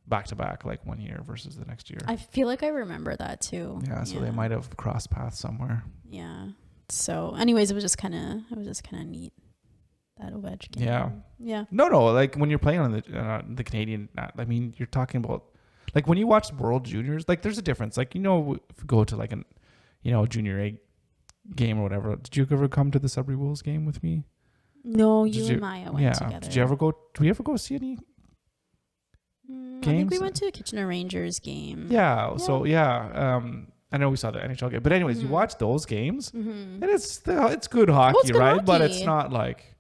back to back, like 1 year versus the next year. I feel like I remember that too. Yeah. So they might have crossed paths somewhere. Yeah. So, anyways, it was just kind of neat, that Ovechkin. Yeah. Yeah. No. Like when you're playing on the Canadian, I mean, you're talking about like when you watch World Juniors, like there's a difference. Like, if you go to like a junior A game or whatever. Did you ever come to the Sudbury Wolves game with me? No, you and Maya went together. Did you ever go? Did we ever go see any games? I think we went to a Kitchener Rangers game. Yeah. So I know we saw the NHL game, but anyways, you watch those games, and it's good hockey, right? But it's not like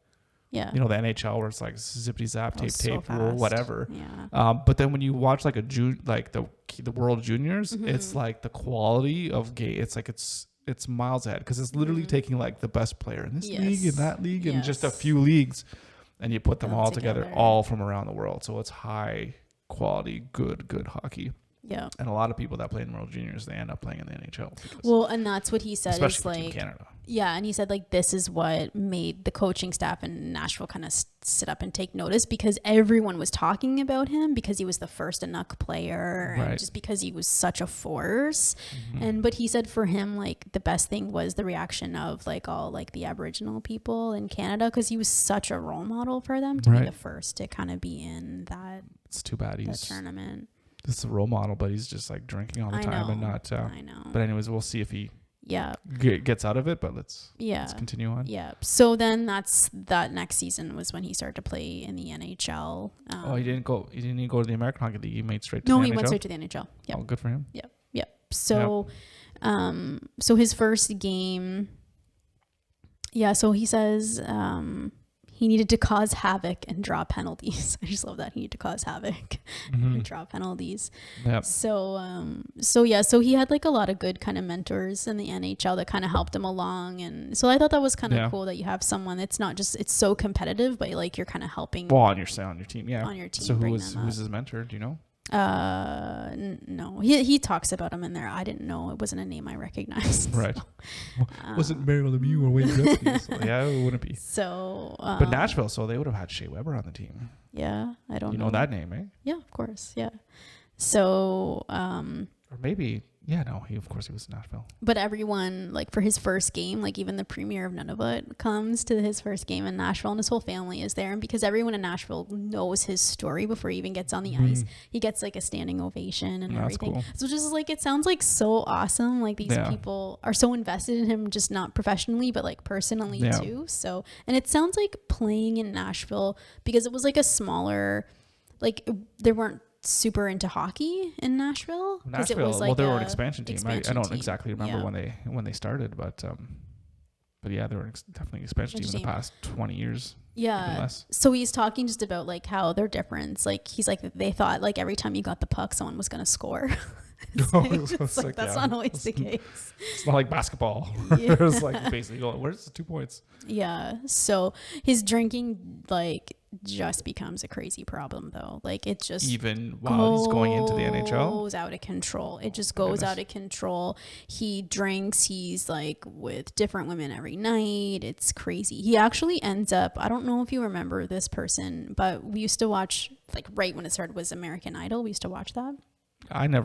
the NHL where it's like zippity zap, tape, rule, whatever. Yeah. But then when you watch like the World Juniors, it's like the quality of game. It's like it's miles ahead, because it's literally taking like the best player in this league and that league and just a few leagues, and you put them all together, all from around the world. So it's high quality, good hockey. Yeah. And a lot of people that play in World Juniors, they end up playing in the NHL. Well, and that's what he said. Especially is for like, Team Canada. Yeah, and he said like this is what made the coaching staff in Nashville kind of sit up and take notice, because everyone was talking about him because he was the first Inuk player, and just because he was such a force. But he said for him, like the best thing was the reaction of like all like the Aboriginal people in Canada, because he was such a role model for them to be the first to kind of be in that. It's too bad he's tournament. This is a role model, but he's just like drinking all the time and not. I know. But anyways, we'll see if he yeah gets out of it, but let's continue on. So then that next season was when he started to play in the NHL. He didn't go to the American Hockey League. He made straight to the NHL. He went straight to the NHL. Oh, good for him. Yep. So so his first game, so he says he needed to cause havoc and draw penalties. I just love that. He needed to cause havoc and draw penalties. Yep. So he had like a lot of good kind of mentors in the NHL that kind of helped him along. And so I thought that was kind of cool that you have someone that's not just, it's so competitive, but like you're kind of helping. Well, on your team. Yeah. On your team. So who's his mentor? Do you know? No, he talks about him in there. I didn't know, it wasn't a name I recognized. Right. Wasn't Mario Lemieux or Wayne Gretzky? So it wouldn't be. So, but Nashville, so they would have had Shea Weber on the team. Yeah, I don't know. You know that name, eh? Yeah, of course. Yeah. So, or maybe. Yeah, no, he was in Nashville. But everyone, like for his first game, like even the premier of Nunavut comes to his first game in Nashville, and his whole family is there. And because everyone in Nashville knows his story before he even gets on the ice, he gets like a standing ovation and everything. Cool. So just like, it sounds like so awesome. Like these people are so invested in him, just not professionally, but like personally too. So, and it sounds like playing in Nashville, because it was like a smaller, like there weren't super into hockey in Nashville. It was like they were an expansion team. I don't exactly remember when they started, but yeah, they were definitely an expansion team in the past 20 years. Yeah. So he's talking just about like how they're different. Like he's like, they thought like every time you got the puck, someone was going to score. It's like that's not always the case. It's not like basketball. Yeah. It's like basically going, where's the 2 points? Yeah. So his drinking like just becomes a crazy problem though. Like it just Even while he's going into the NHL? Goes out of control. It just goes out of control. He drinks. He's like with different women every night. It's crazy. He actually ends up, I don't know if you remember this person, but we used to watch, like right when it started was American Idol. We used to watch that.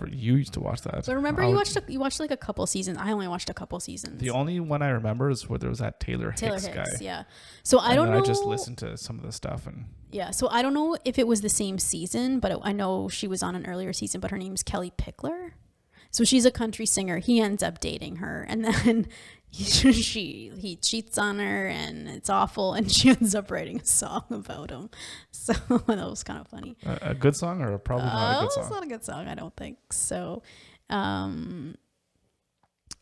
You used to watch that. So remember you watched like a couple seasons. I only watched a couple seasons. The only one I remember is where there was that Taylor Hicks guy. Yeah. So I don't know. I just listened to some of the stuff and. Yeah. So I don't know if it was the same season, but I know she was on an earlier season, but her name's Kelly Pickler. So she's a country singer. He ends up dating her, and then he cheats on her, and it's awful. And she ends up writing a song about him. So that was kind of funny. A good song, or probably not a good song? It's not a good song. I don't think so.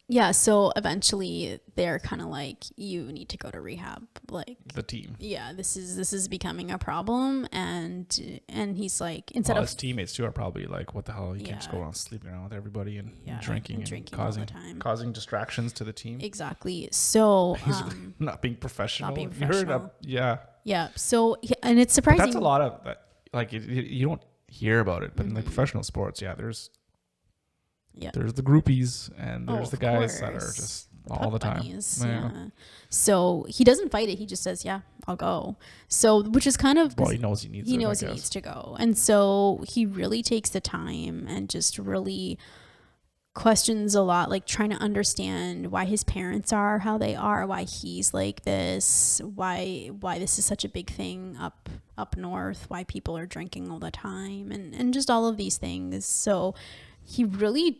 Yeah. So eventually, they're kind of like, you need to go to rehab. Like the team. Yeah. This is becoming a problem, and he's like, instead of his teammates too are probably like, what the hell? You can't just go around sleeping around with everybody and drinking and causing all the time. Causing distractions to the team. Exactly. So he's not being professional. Yeah. So and it's surprising. But that's a lot of that. Like you don't hear about it, but in like professional sports, there's the groupies and there's the guys that are just all the time. Yeah. So he doesn't fight it. He just says, "Yeah, I'll go." So, which is kind of he knows he needs. He knows he needs to go, and so he really takes the time and just really questions a lot, like trying to understand why his parents are how they are, why he's like this, why this is such a big thing up north, why people are drinking all the time, and just all of these things. So he really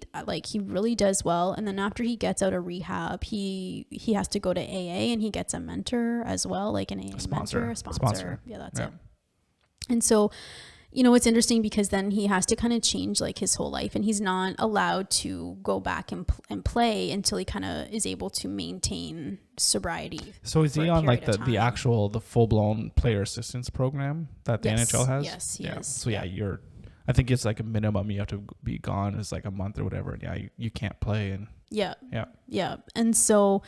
does well. And then after he gets out of rehab, he has to go to AA, and he gets a mentor as well, like an AA sponsor. Yeah, that's it. And so, it's interesting because then he has to kind of change like his whole life, and he's not allowed to go back and play until he kind of is able to maintain sobriety. So is he on like the full blown player assistance program that the NHL has? Yes, he is. So I think it's like a minimum you have to be gone is like a month or whatever. And you can't play. And yeah. And so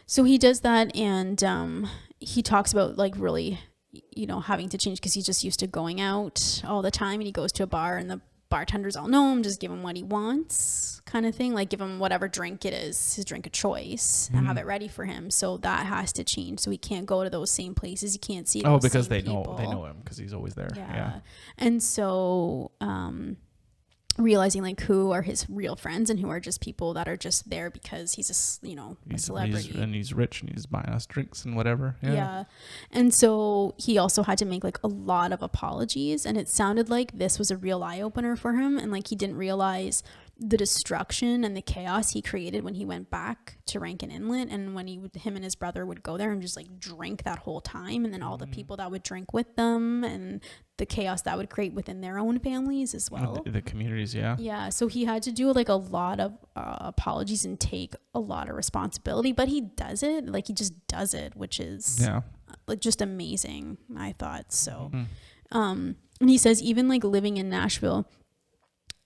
he does that, and he talks about like really, having to change because he's just used to going out all the time, and he goes to a bar and the bartenders all know him, just give him what he wants kind of thing, like give him whatever drink it is, his drink of choice, and have it ready for him. So that has to change. So he can't go to those same places. He can't see those because same they know people. they know him because he's always there. Yeah. And so realizing like who are his real friends and who are just people that are just there because he's a celebrity, and he's rich and he's buying us drinks and whatever. And so he also had to make like a lot of apologies, and it sounded like this was a real eye-opener for him, and like he didn't realize the destruction and the chaos he created when he went back to Rankin Inlet, and when him and his brother would go there and just like drink that whole time, and then all the people that would drink with them, and the chaos that would create within their own families as well. The communities, so he had to do like a lot of apologies and take a lot of responsibility, but he does it, like he just does it, which is like just amazing, I thought. So and he says even like living in Nashville,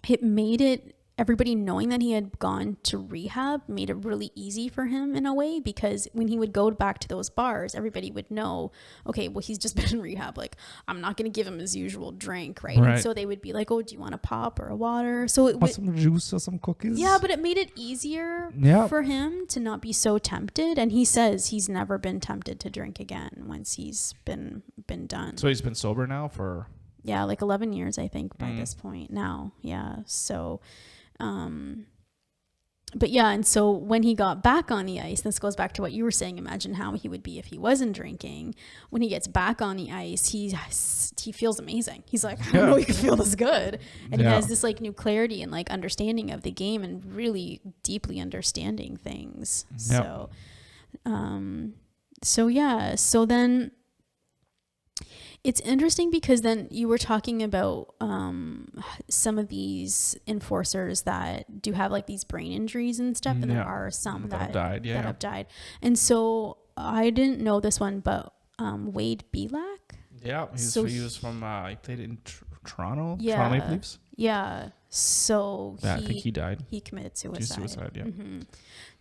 it made it, everybody knowing that he had gone to rehab made it really easy for him in a way, because when he would go back to those bars, everybody would know, okay, well, he's just been in rehab. Like, I'm not going to give him his usual drink, right? And so they would be like, oh, do you want a pop or a water? So it would, some juice or some cookies. Yeah, but it made it easier for him to not be so tempted. And he says he's never been tempted to drink again once he's been done. So he's been sober now for... Yeah, like 11 years, I think, by this point now. Yeah, so... but yeah, and so when he got back on the ice, this goes back to what you were saying, imagine how he would be if he wasn't drinking. When he gets back on the ice, he feels amazing. He's like, I don't know, you can feel this good. And he has this like new clarity and like understanding of the game, and really deeply understanding things. So then it's interesting because then you were talking about some of these enforcers that do have like these brain injuries and stuff, and there are some that have died. And so I didn't know this one, but Wade Belak. Yeah, he was from he played in Toronto. Toronto Maple Leafs. Yeah. So I think he died. He committed suicide. Yeah. Mm-hmm.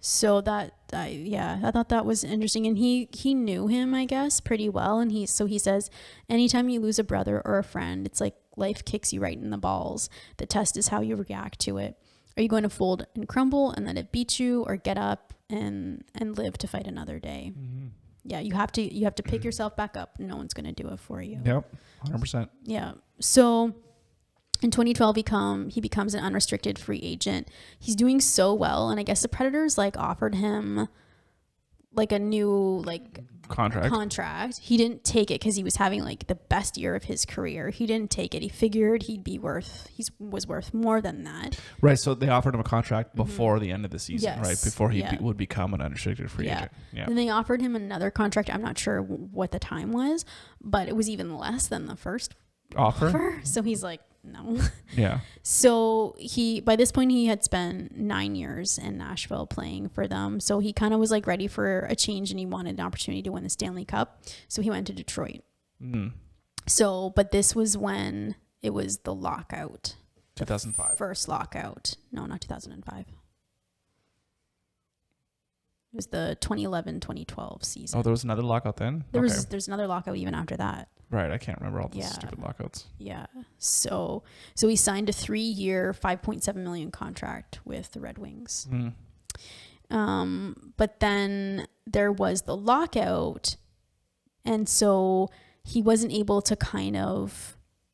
So I thought that was interesting. And he knew him, I guess, pretty well. And he says, anytime you lose a brother or a friend, it's like life kicks you right in the balls. The test is how you react to it. Are you going to fold and crumble and let it beat you, or get up and live to fight another day? Mm-hmm. Yeah, you have to pick yourself back up. No one's going to do it for you. Yep, 100%. Yeah. So in 2012, he becomes an unrestricted free agent. He's doing so well, and I guess the Predators like offered him like a new like contract. He didn't take it because he was having like the best year of his career. He didn't take it. He figured he was worth more than that. Right. So they offered him a contract before the end of the season, right? Before he would become an unrestricted free agent. Yeah. And they offered him another contract. I'm not sure what the time was, but it was even less than the first offer. So he's like, no. Yeah. So by this point he had spent 9 years in Nashville playing for them. So he kind of was like ready for a change, and he wanted an opportunity to win the Stanley Cup. So he went to Detroit. So, but this was when it was the lockout. 2005. First lockout. No, not 2005. It was the 2011-2012 season. Oh, there was another lockout then? There's another lockout even after that. Right, I can't remember all the stupid lockouts. Yeah. So he signed a 3-year, $5.7 million contract with the Red Wings. But then there was the lockout, and so he wasn't able to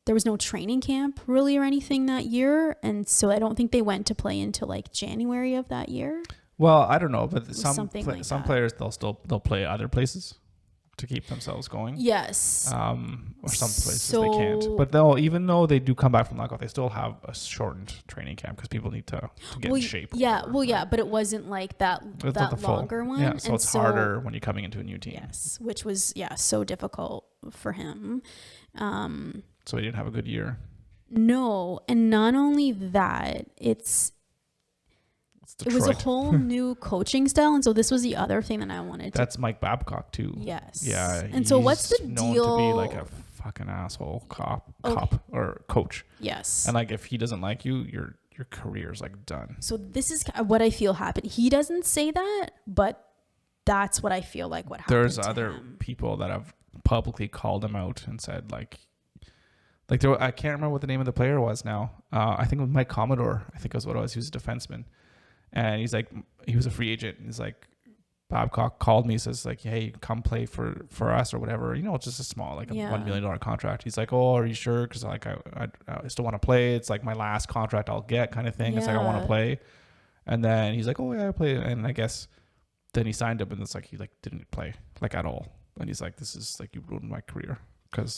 there was no training camp really or anything that year, and so I don't think they went to play until like January of that year. Well, I don't know, but some players they'll play other places to keep themselves going. Yes. Or some places they can't. But even though they do come back from lockout, they still have a shortened training camp because people need to get in shape. Yeah. But it wasn't like that longer one. Yeah. So it's harder when you're coming into a new team. Yes. Which was so difficult for him. So he didn't have a good year. No, and not only that, it was a whole new coaching style, and so this was the other thing that I wanted to... That's Mike Babcock too. Yes. Yeah. And so what's the known deal? To be like a fucking asshole cop or coach. Yes. And like if he doesn't like you, your career's like done. So this is what I feel happened. He doesn't say that, but that's what I feel like what happened. There's other people that have publicly called him out and said like there, I can't remember what the name of the player was now. I think it was Mike Commodore. I think was what it was. He was a defenseman. And he's like, he was a free agent. He's like, Babcock called me, says like, hey, come play for us or whatever. You know, it's just a small, like a $1 million contract. He's like, oh, are you sure? Because like I still want to play. It's like my last contract I'll get kind of thing. Yeah. It's like I want to play. And then he's like, oh yeah, I play. And I guess then he signed up, and it's like he like didn't play like at all. And he's like, this is like, you ruined my career.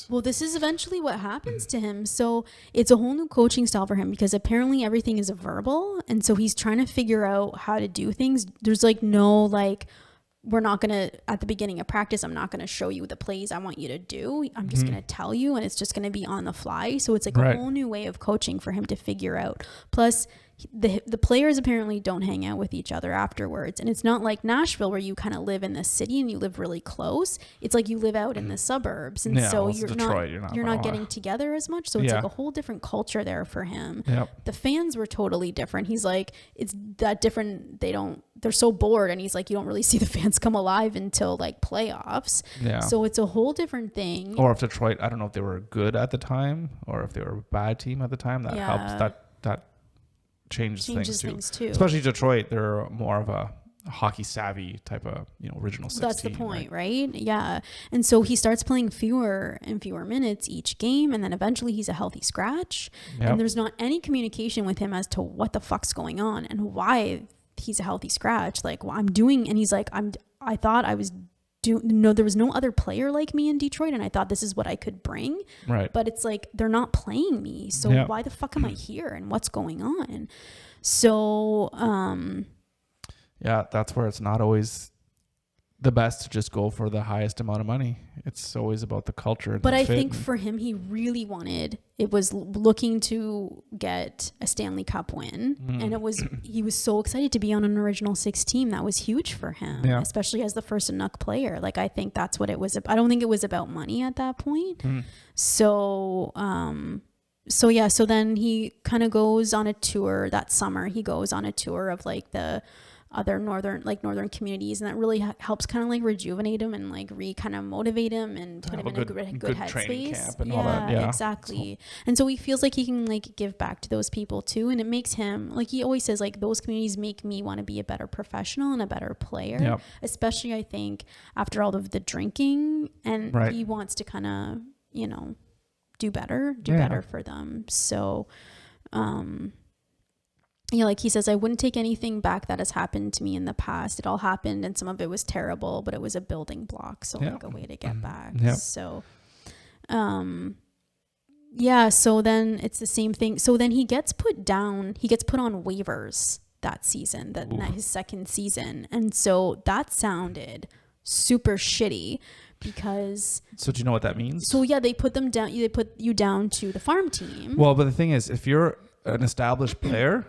Well, this is eventually what happens to him. So it's a whole new coaching style for him because apparently everything is verbal. And so he's trying to figure out how to do things. There's like no, like, we're not going to, at the beginning of practice, I'm not going to show you the plays I want you to do. I'm just going to tell you, and it's just going to be on the fly. So it's like a whole new way of coaching for him to figure out. Plus, the players apparently don't hang out with each other afterwards, and it's not like Nashville where you kind of live in the city and you live really close. It's like you live out in the suburbs, and so you're not getting together as much. So it's like a whole different culture there for him. Yep. The fans were totally different. He's like, it's that different. They're so bored, and he's like, you don't really see the fans come alive until like playoffs. Yeah. So it's a whole different thing. Or if Detroit, I don't know if they were good at the time or if they were a bad team at the time. That helps. That changes things too. Especially Detroit, they're more of a hockey savvy type of original six. That's the point, right? Yeah. And so he starts playing fewer and fewer minutes each game, and then eventually he's a healthy scratch. Yep. And there's not any communication with him as to what the fuck's going on and why he's a healthy scratch. Like, well, I'm doing, and he's like, I thought I was no, there was no other player like me in Detroit, and I thought this is what I could bring. Right. But it's like, they're not playing me. So why the fuck am I here, and what's going on? So, yeah, that's where it's not always the best to just go for the highest amount of money. It's always about the culture. But I think for him, he really was looking to get a Stanley Cup win. And he was so excited to be on an original six team. That was huge for him, especially as the first Inuk player. Like, I think that's what it was. I don't think it was about money at that point. So, so yeah, so then he kind of goes on a tour that summer. He goes on a tour of like the other northern communities, and that really helps kind of like rejuvenate him and like kind of motivate him and put him in a good training headspace. camp and all that. Yeah, exactly. And so he feels like he can like give back to those people too, and it makes him, like he always says, like those communities make me want to be a better professional and a better player. Yep. Especially I think after all of the drinking, and Right. he wants to kind of, you know, do better for them. So yeah, like he says, I wouldn't take anything back that has happened to me in the past. It all happened and some of it was terrible, but it was a building block. So like a way to get back. So, yeah. So then it's the same thing. So then he gets put on waivers that season, his second season. And so that sounded super shitty because. So do you know what that means? So yeah, they put you down to the farm team. Well, but the thing is, if you're an established player,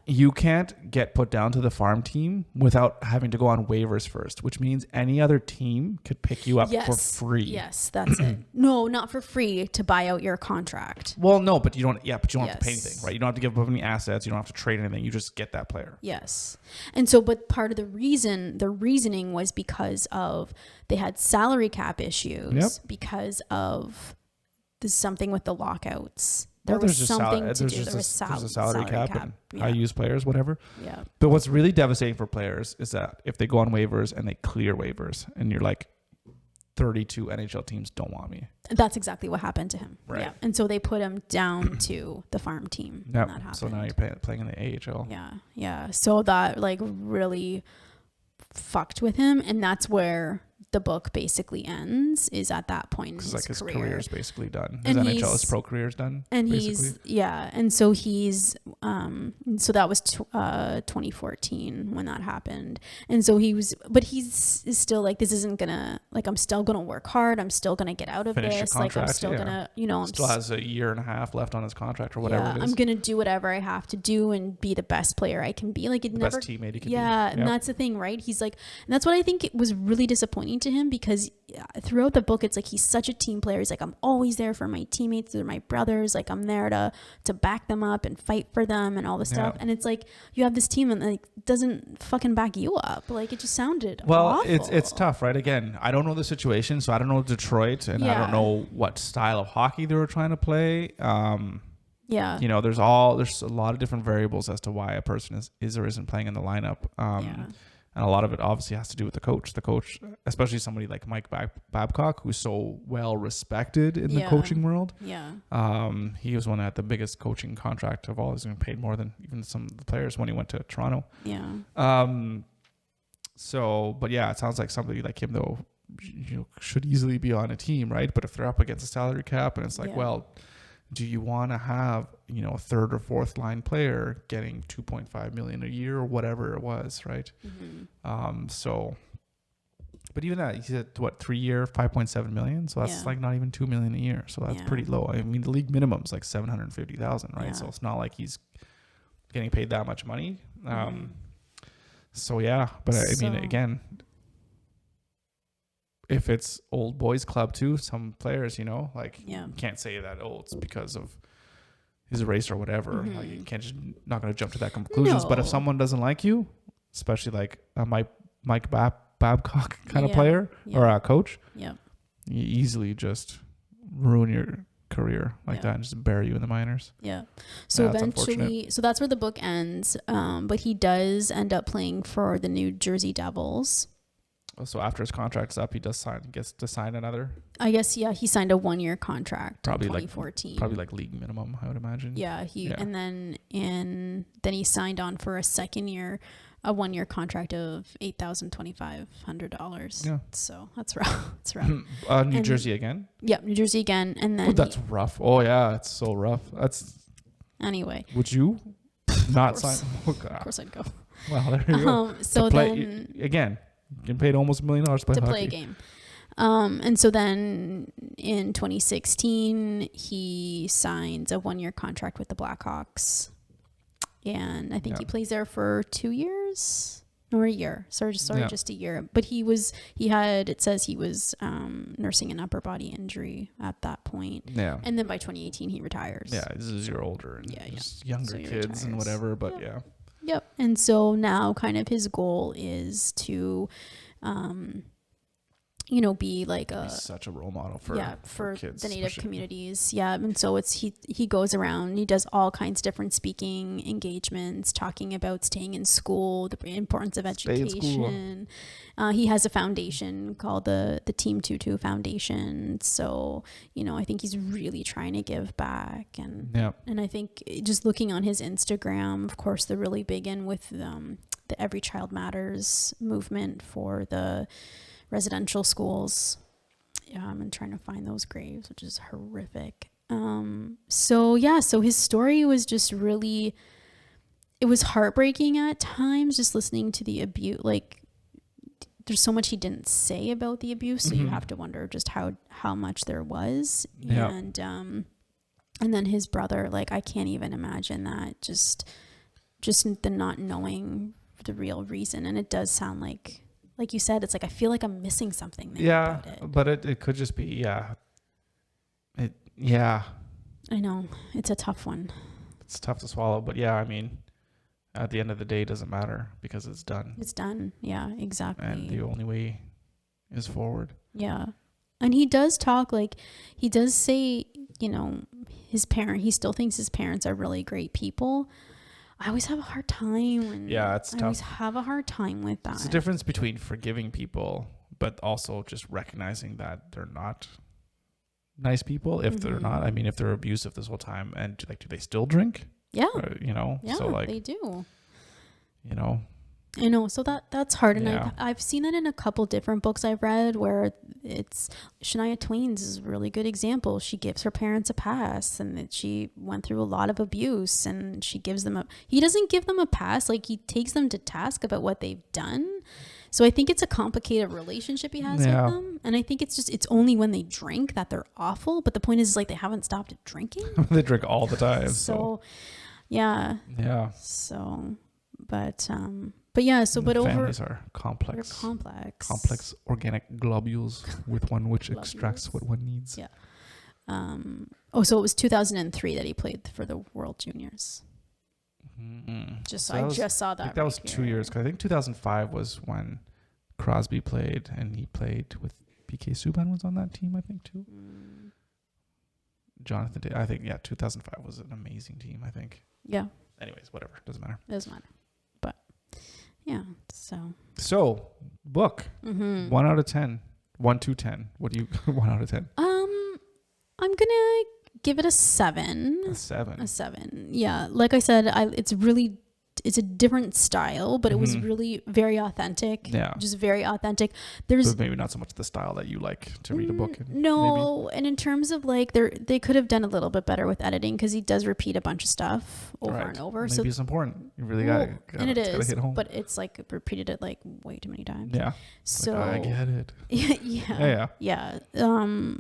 you can't get put down to the farm team without having to go on waivers first, which means any other team could pick you up for free. Yes, that's it. No, not for free, to buy out your contract. Well, no, but you don't have to pay anything, right? You don't have to give up any assets. You don't have to trade anything. You just get that player. Yes. And so, but part of the reasoning was because of, they had salary cap issues because of something with the lockouts. There's a salary cap and high use players, whatever. Yeah. But what's really devastating for players is that if they go on waivers and they clear waivers and you're like, 32 NHL teams don't want me. That's exactly what happened to him. Right. Yeah. And so they put him down to the farm team. Yeah. That happened. So now you're playing in the AHL. Yeah. Yeah. So that like really fucked with him. And that's where the book basically ends, is at that point in his career. His career's basically done. His pro career's done. And basically. And so he's so that was 2014 when that happened. And so he's still like, this isn't gonna, like, I'm still gonna work hard, I'm still gonna get out of this, like I'm still gonna, you know, still has a year and a half left on his contract or whatever it is. I'm gonna do whatever I have to do and be the best player I can be, like best teammate he can be. And that's the thing, right? He's like, and that's what I think it was really disappointing to him, because throughout the book it's like he's such a team player. He's like, I'm always there for my teammates, they're my brothers, like I'm there to back them up and fight for them and all this stuff. And it's like, you have this team and like doesn't fucking back you up. Like, it just sounded awful. It's tough, right? Again, I don't know the situation, so I don't know Detroit, and I don't know what style of hockey they were trying to play. You know, there's a lot of different variables as to why a person is or isn't playing in the lineup. And a lot of it obviously has to do with the coach. The coach, especially somebody like Mike Babcock, who's so well respected in the coaching world. He was one that had the biggest coaching contract of all. He was getting paid more than even some of the players when he went to Toronto. But yeah, it sounds like somebody like him, though, you know, should easily be on a team, right? But if they're up against a salary cap, and it's like, well, do you want to have, you know, a third or fourth line player getting $2.5 million a year or whatever it was, right? But even that, he said, what, 3 year, $5.7 million? So that's like not even $2 million a year. So that's pretty low. I mean, the league minimum is like $750,000, right? So it's not like he's getting paid that much money. So yeah, but I mean, again, if it's old boys club too, some players, you know, like you can't say that, it's because of his race or whatever. Like, you can't just, not going to jump to that conclusions. But if someone doesn't like you, especially like a Mike Babcock kind of player or a coach, you easily just ruin your career like that and just bury you in the minors. So eventually, so that's where the book ends. But he does end up playing for the New Jersey Devils. So after his contract's up, gets to sign another. I guess he signed a 1-year contract probably in 2014. Probably like league minimum, I would imagine. And then he signed on for a second year, a 1-year contract of $8,250. Yeah. So that's rough. It's rough. New Jersey again? Yep, New Jersey again, and then. That's rough. Oh yeah, it's so rough. Anyway. Would you not sign? Oh, God. Of course I'd go. Well, there you go. So then again. Getting paid almost $1 million to play a game. And so then in 2016, he signs a 1-year contract with the Blackhawks. And I think he plays there for 2 years. or a year. Just a year. But it says he was nursing an upper body injury at that point. Yeah. And then by 2018, he retires. Yeah, this is your older and just younger kids retires. and whatever, but Yep. And so now kind of his goal is to, be like he's such a role model for kids, the Native especially. communities. Yeah. And so he goes around, he does all kinds of different speaking engagements, talking about staying in school, the importance of education. He has a foundation called the Team Tootoo Foundation. So, I think he's really trying to give back. And I think just looking on his Instagram, of course, they're really big in with the Every Child Matters movement for the residential schools. I'm trying to find those graves, which is horrific. So his story was just really, it was heartbreaking at times, just listening to the abuse. Like, there's so much he didn't say about the abuse, so you have to wonder just how much there was. And then his brother, like, I can't even imagine that, just the not knowing the real reason. And it does sound like you said, it's like I feel like I'm missing something there about it. But it could just be I know it's a tough one. It's tough to swallow, but I mean, at the end of the day, it doesn't matter because it's done. It's done. Yeah, exactly. And the only way is forward. Yeah. And he does talk, like, he does say, he still thinks his parents are really great people. I always have a hard time. It's tough. I always have a hard time with that. It's the difference between forgiving people, but also just recognizing that they're not nice people. If they're not, I mean, if they're abusive this whole time, and do they still drink? Yeah. Yeah, so they do. I know. So that's hard. And I've seen that in a couple different books I've read where it's Shania Twain's is a really good example. She gives her parents a pass, and that she went through a lot of abuse, and she gives them he doesn't give them a pass. Like, he takes them to task about what they've done. So I think it's a complicated relationship he has with them. And I think it's only when they drink that they're awful. But the point is like, they haven't stopped drinking. They drink all the time. So yeah. So, but families are complex. They're complex. Complex organic globules with one which extracts what one needs. Yeah. So it was 2003 that he played for the World Juniors. Mm-hmm. I just saw that. I think that was 2 years. Cause I think 2005 was when Crosby played, and he played with PK Subban was on that team, I think, too. Jonathan did. I think 2005 was an amazing team, I think. Yeah. Anyways, whatever, doesn't matter. But so book 1 out of 10, 1 to 10. What do you 1 out of 10? I'm gonna give it a 7. A 7. A 7. Yeah, like I said, it's a different style, but it was really very authentic. Yeah, just very authentic. There's maybe not so much the style that you like to read a book in. No, and in terms of like they could have done a little bit better with editing, because he does repeat a bunch of stuff over and over. Maybe it's important. You really got and it is, hit home. but it's like repeated it like way too many times. Yeah. So I get it. Yeah.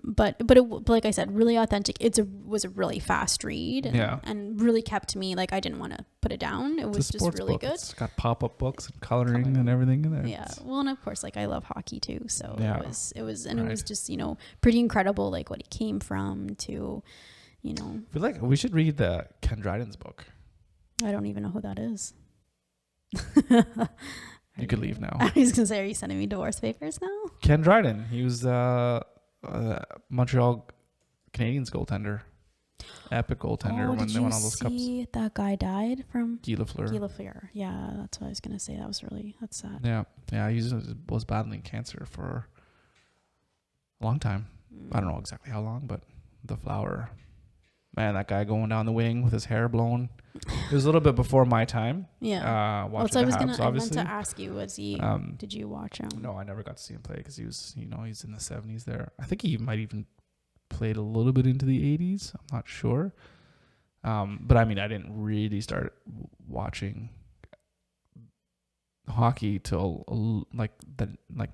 But like I said, really authentic. Was a really fast read. And really kept me, like, I didn't want to put it down. It was just really good. It's got pop-up books and coloring and everything in there. Yeah. Well, and of course, like, I love hockey too. So it was just, pretty incredible, like, what he came from to, I feel like we should read the Ken Dryden's book. I don't even know who that is. You could leave now. I was going to say, are you sending me divorce papers now? Ken Dryden. He was Montreal Canadiens goaltender. Epic goaltender when they won all those cups. That guy died from Guy Lafleur. Yeah, that's what I was going to say. That's sad. Yeah. He was battling cancer for a long time. I don't know exactly how long, but the Flower. Man, that guy going down the wing with his hair blown. It was a little bit before my time. Yeah. Watching the Habs, obviously. I meant to ask you, did you watch him? No, I never got to see him play because he was, he's in the 70s there. I think he might even played a little bit into the 80s. I'm not sure. But I mean, I didn't really start watching hockey till like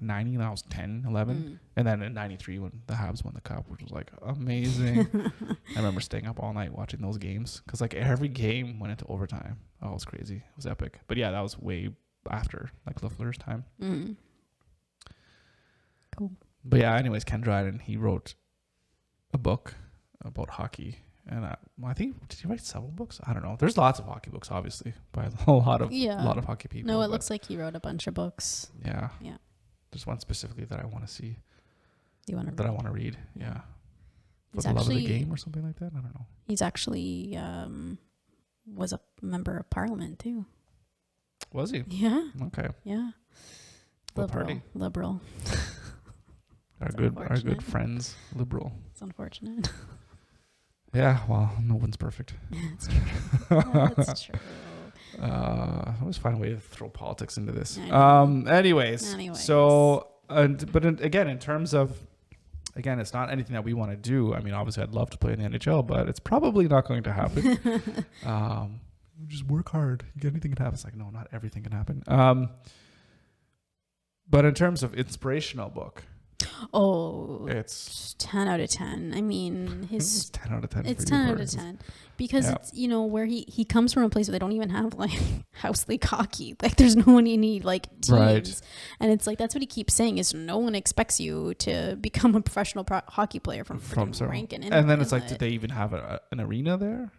90, and I was 10, 11. And then in 93 when the Habs won the cup, which was like amazing. I remember staying up all night watching those games because like every game went into overtime. Oh, it was crazy. It was epic. But yeah, that was way after, like Lafleur's time. Cool. But yeah, anyways, Ken Dryden, he wrote a book about hockey. And I think, did he write several books? I don't know. There's lots of hockey books, obviously, by a lot of hockey people. No, it looks like he wrote a bunch of books. Yeah. Yeah. There's one specifically that I want to see. I want to read. Yeah. He's For the love of the game or something like that. I don't know. He's actually was a member of Parliament too. Was he? Yeah. Okay. Yeah. What party? Liberal. Our good friends, Liberal. It's unfortunate. Yeah, well, no one's perfect. That's true. That's true. I always find a way to throw politics into this. Anyways. So, again, in terms of, it's not anything that we want to do. I mean, obviously, I'd love to play in the NHL, but it's probably not going to happen. Just work hard. Anything can happen. It's like, no, not everything can happen. But in terms of inspirational book, it's 10 out of 10. I mean, it's 10 out of 10. It's 10 out of 10 because it's, where he comes from a place where they don't even have like house league hockey. Like there's no one you need like teams. Right. And it's like, that's what he keeps saying is no one expects you to become a professional hockey player from Rankin. And then it's like, did they even have an arena there?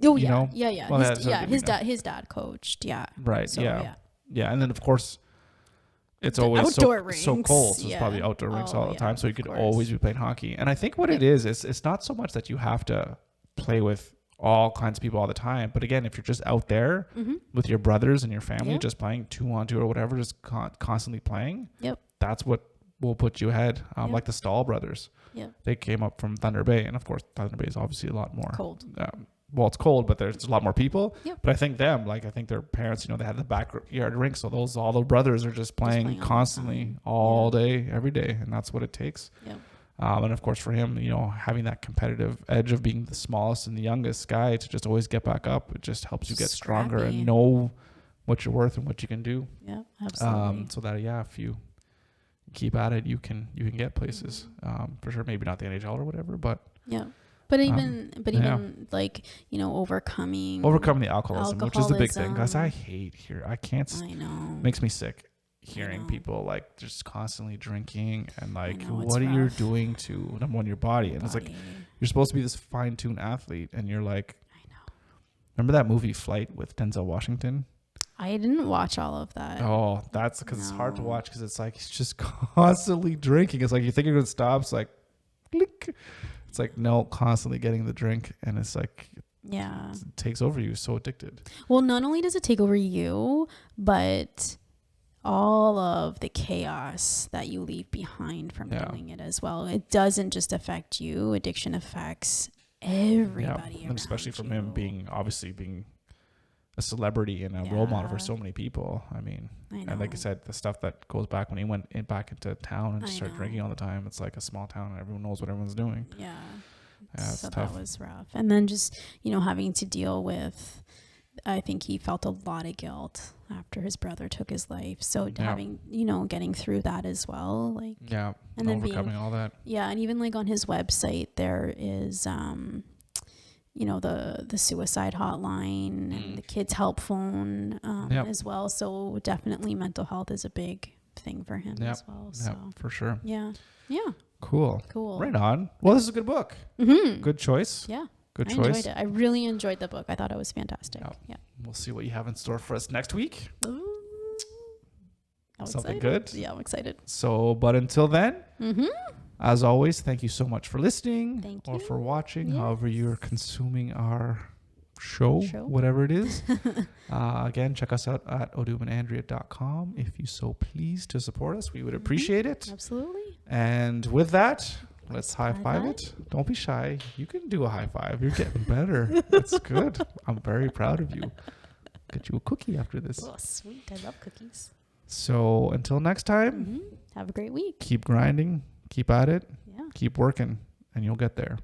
Oh yeah. Yeah. Well, his dad coached. Yeah. Right. So, yeah. And then of course, it's always so cold. So it's probably outdoor rinks all the time. So you could always be playing hockey. And I think what it is it's not so much that you have to play with all kinds of people all the time. But again, if you're just out there with your brothers and your family, just playing 2-on-2 or whatever, just constantly playing, that's what will put you ahead. Like the Stahl brothers. They came up from Thunder Bay. And of course, Thunder Bay is obviously a lot more cold. Well, it's cold, but there's a lot more people. But I think their parents, they had the backyard rink. So all the brothers are just playing constantly all day, every day. And that's what it takes. And of course for him, having that competitive edge of being the smallest and the youngest guy to just always get back up, it just helps you get stronger and know what you're worth and what you can do. Yeah, absolutely. So that, if you keep at it, you can get places. For sure, maybe not the NHL or whatever, but But even like, overcoming the alcoholism, which is the big thing. Because I can't. I know. Makes me sick hearing people like just constantly drinking and like what are you doing to number one your body? And it's like you're supposed to be this fine-tuned athlete, and you're like, I know. Remember that movie Flight with Denzel Washington? I didn't watch all of that. Oh, that's because it's hard to watch because it's like he's just constantly drinking. It's like you think you're gonna stop. It's like, click. It's like, no, constantly getting the drink. And it's like, it takes over you. So addicted. Well, not only does it take over you, but all of the chaos that you leave behind from doing it as well. It doesn't just affect you. Addiction affects everybody. And especially from him being a celebrity and a role model for so many people. I mean, and like I said, the stuff that goes back when he went back into town and started drinking all the time. It's like a small town and everyone knows what everyone's doing. Yeah. So tough. That was rough. And then just, having to deal with, I think he felt a lot of guilt after his brother took his life. So having, getting through that as well. Like, and then overcoming all that. Yeah. And even like on his website, there is, the suicide hotline and the kids help phone as well. So definitely mental health is a big thing for him as well. So for sure. Yeah. Cool. Right on. Well, this is a good book. Good choice. Yeah. Good choice. I enjoyed it. I really enjoyed the book. I thought it was fantastic. Yeah. We'll see what you have in store for us next week. Ooh. Something good. Yeah, I'm excited. So, but until then, as always, thank you so much for listening or for watching, however you're consuming our show, whatever it is. Again, check us out at odumandandrea.com if you so please to support us. We would appreciate it. Absolutely. And with that, let's high five it. Don't be shy. You can do a high five. You're getting better. That's good. I'm very proud of you. Get you a cookie after this. Oh, sweet. I love cookies. So until next time, have a great week. Keep grinding. Keep at it. Keep working, and you'll get there.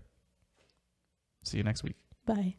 See you next week. Bye.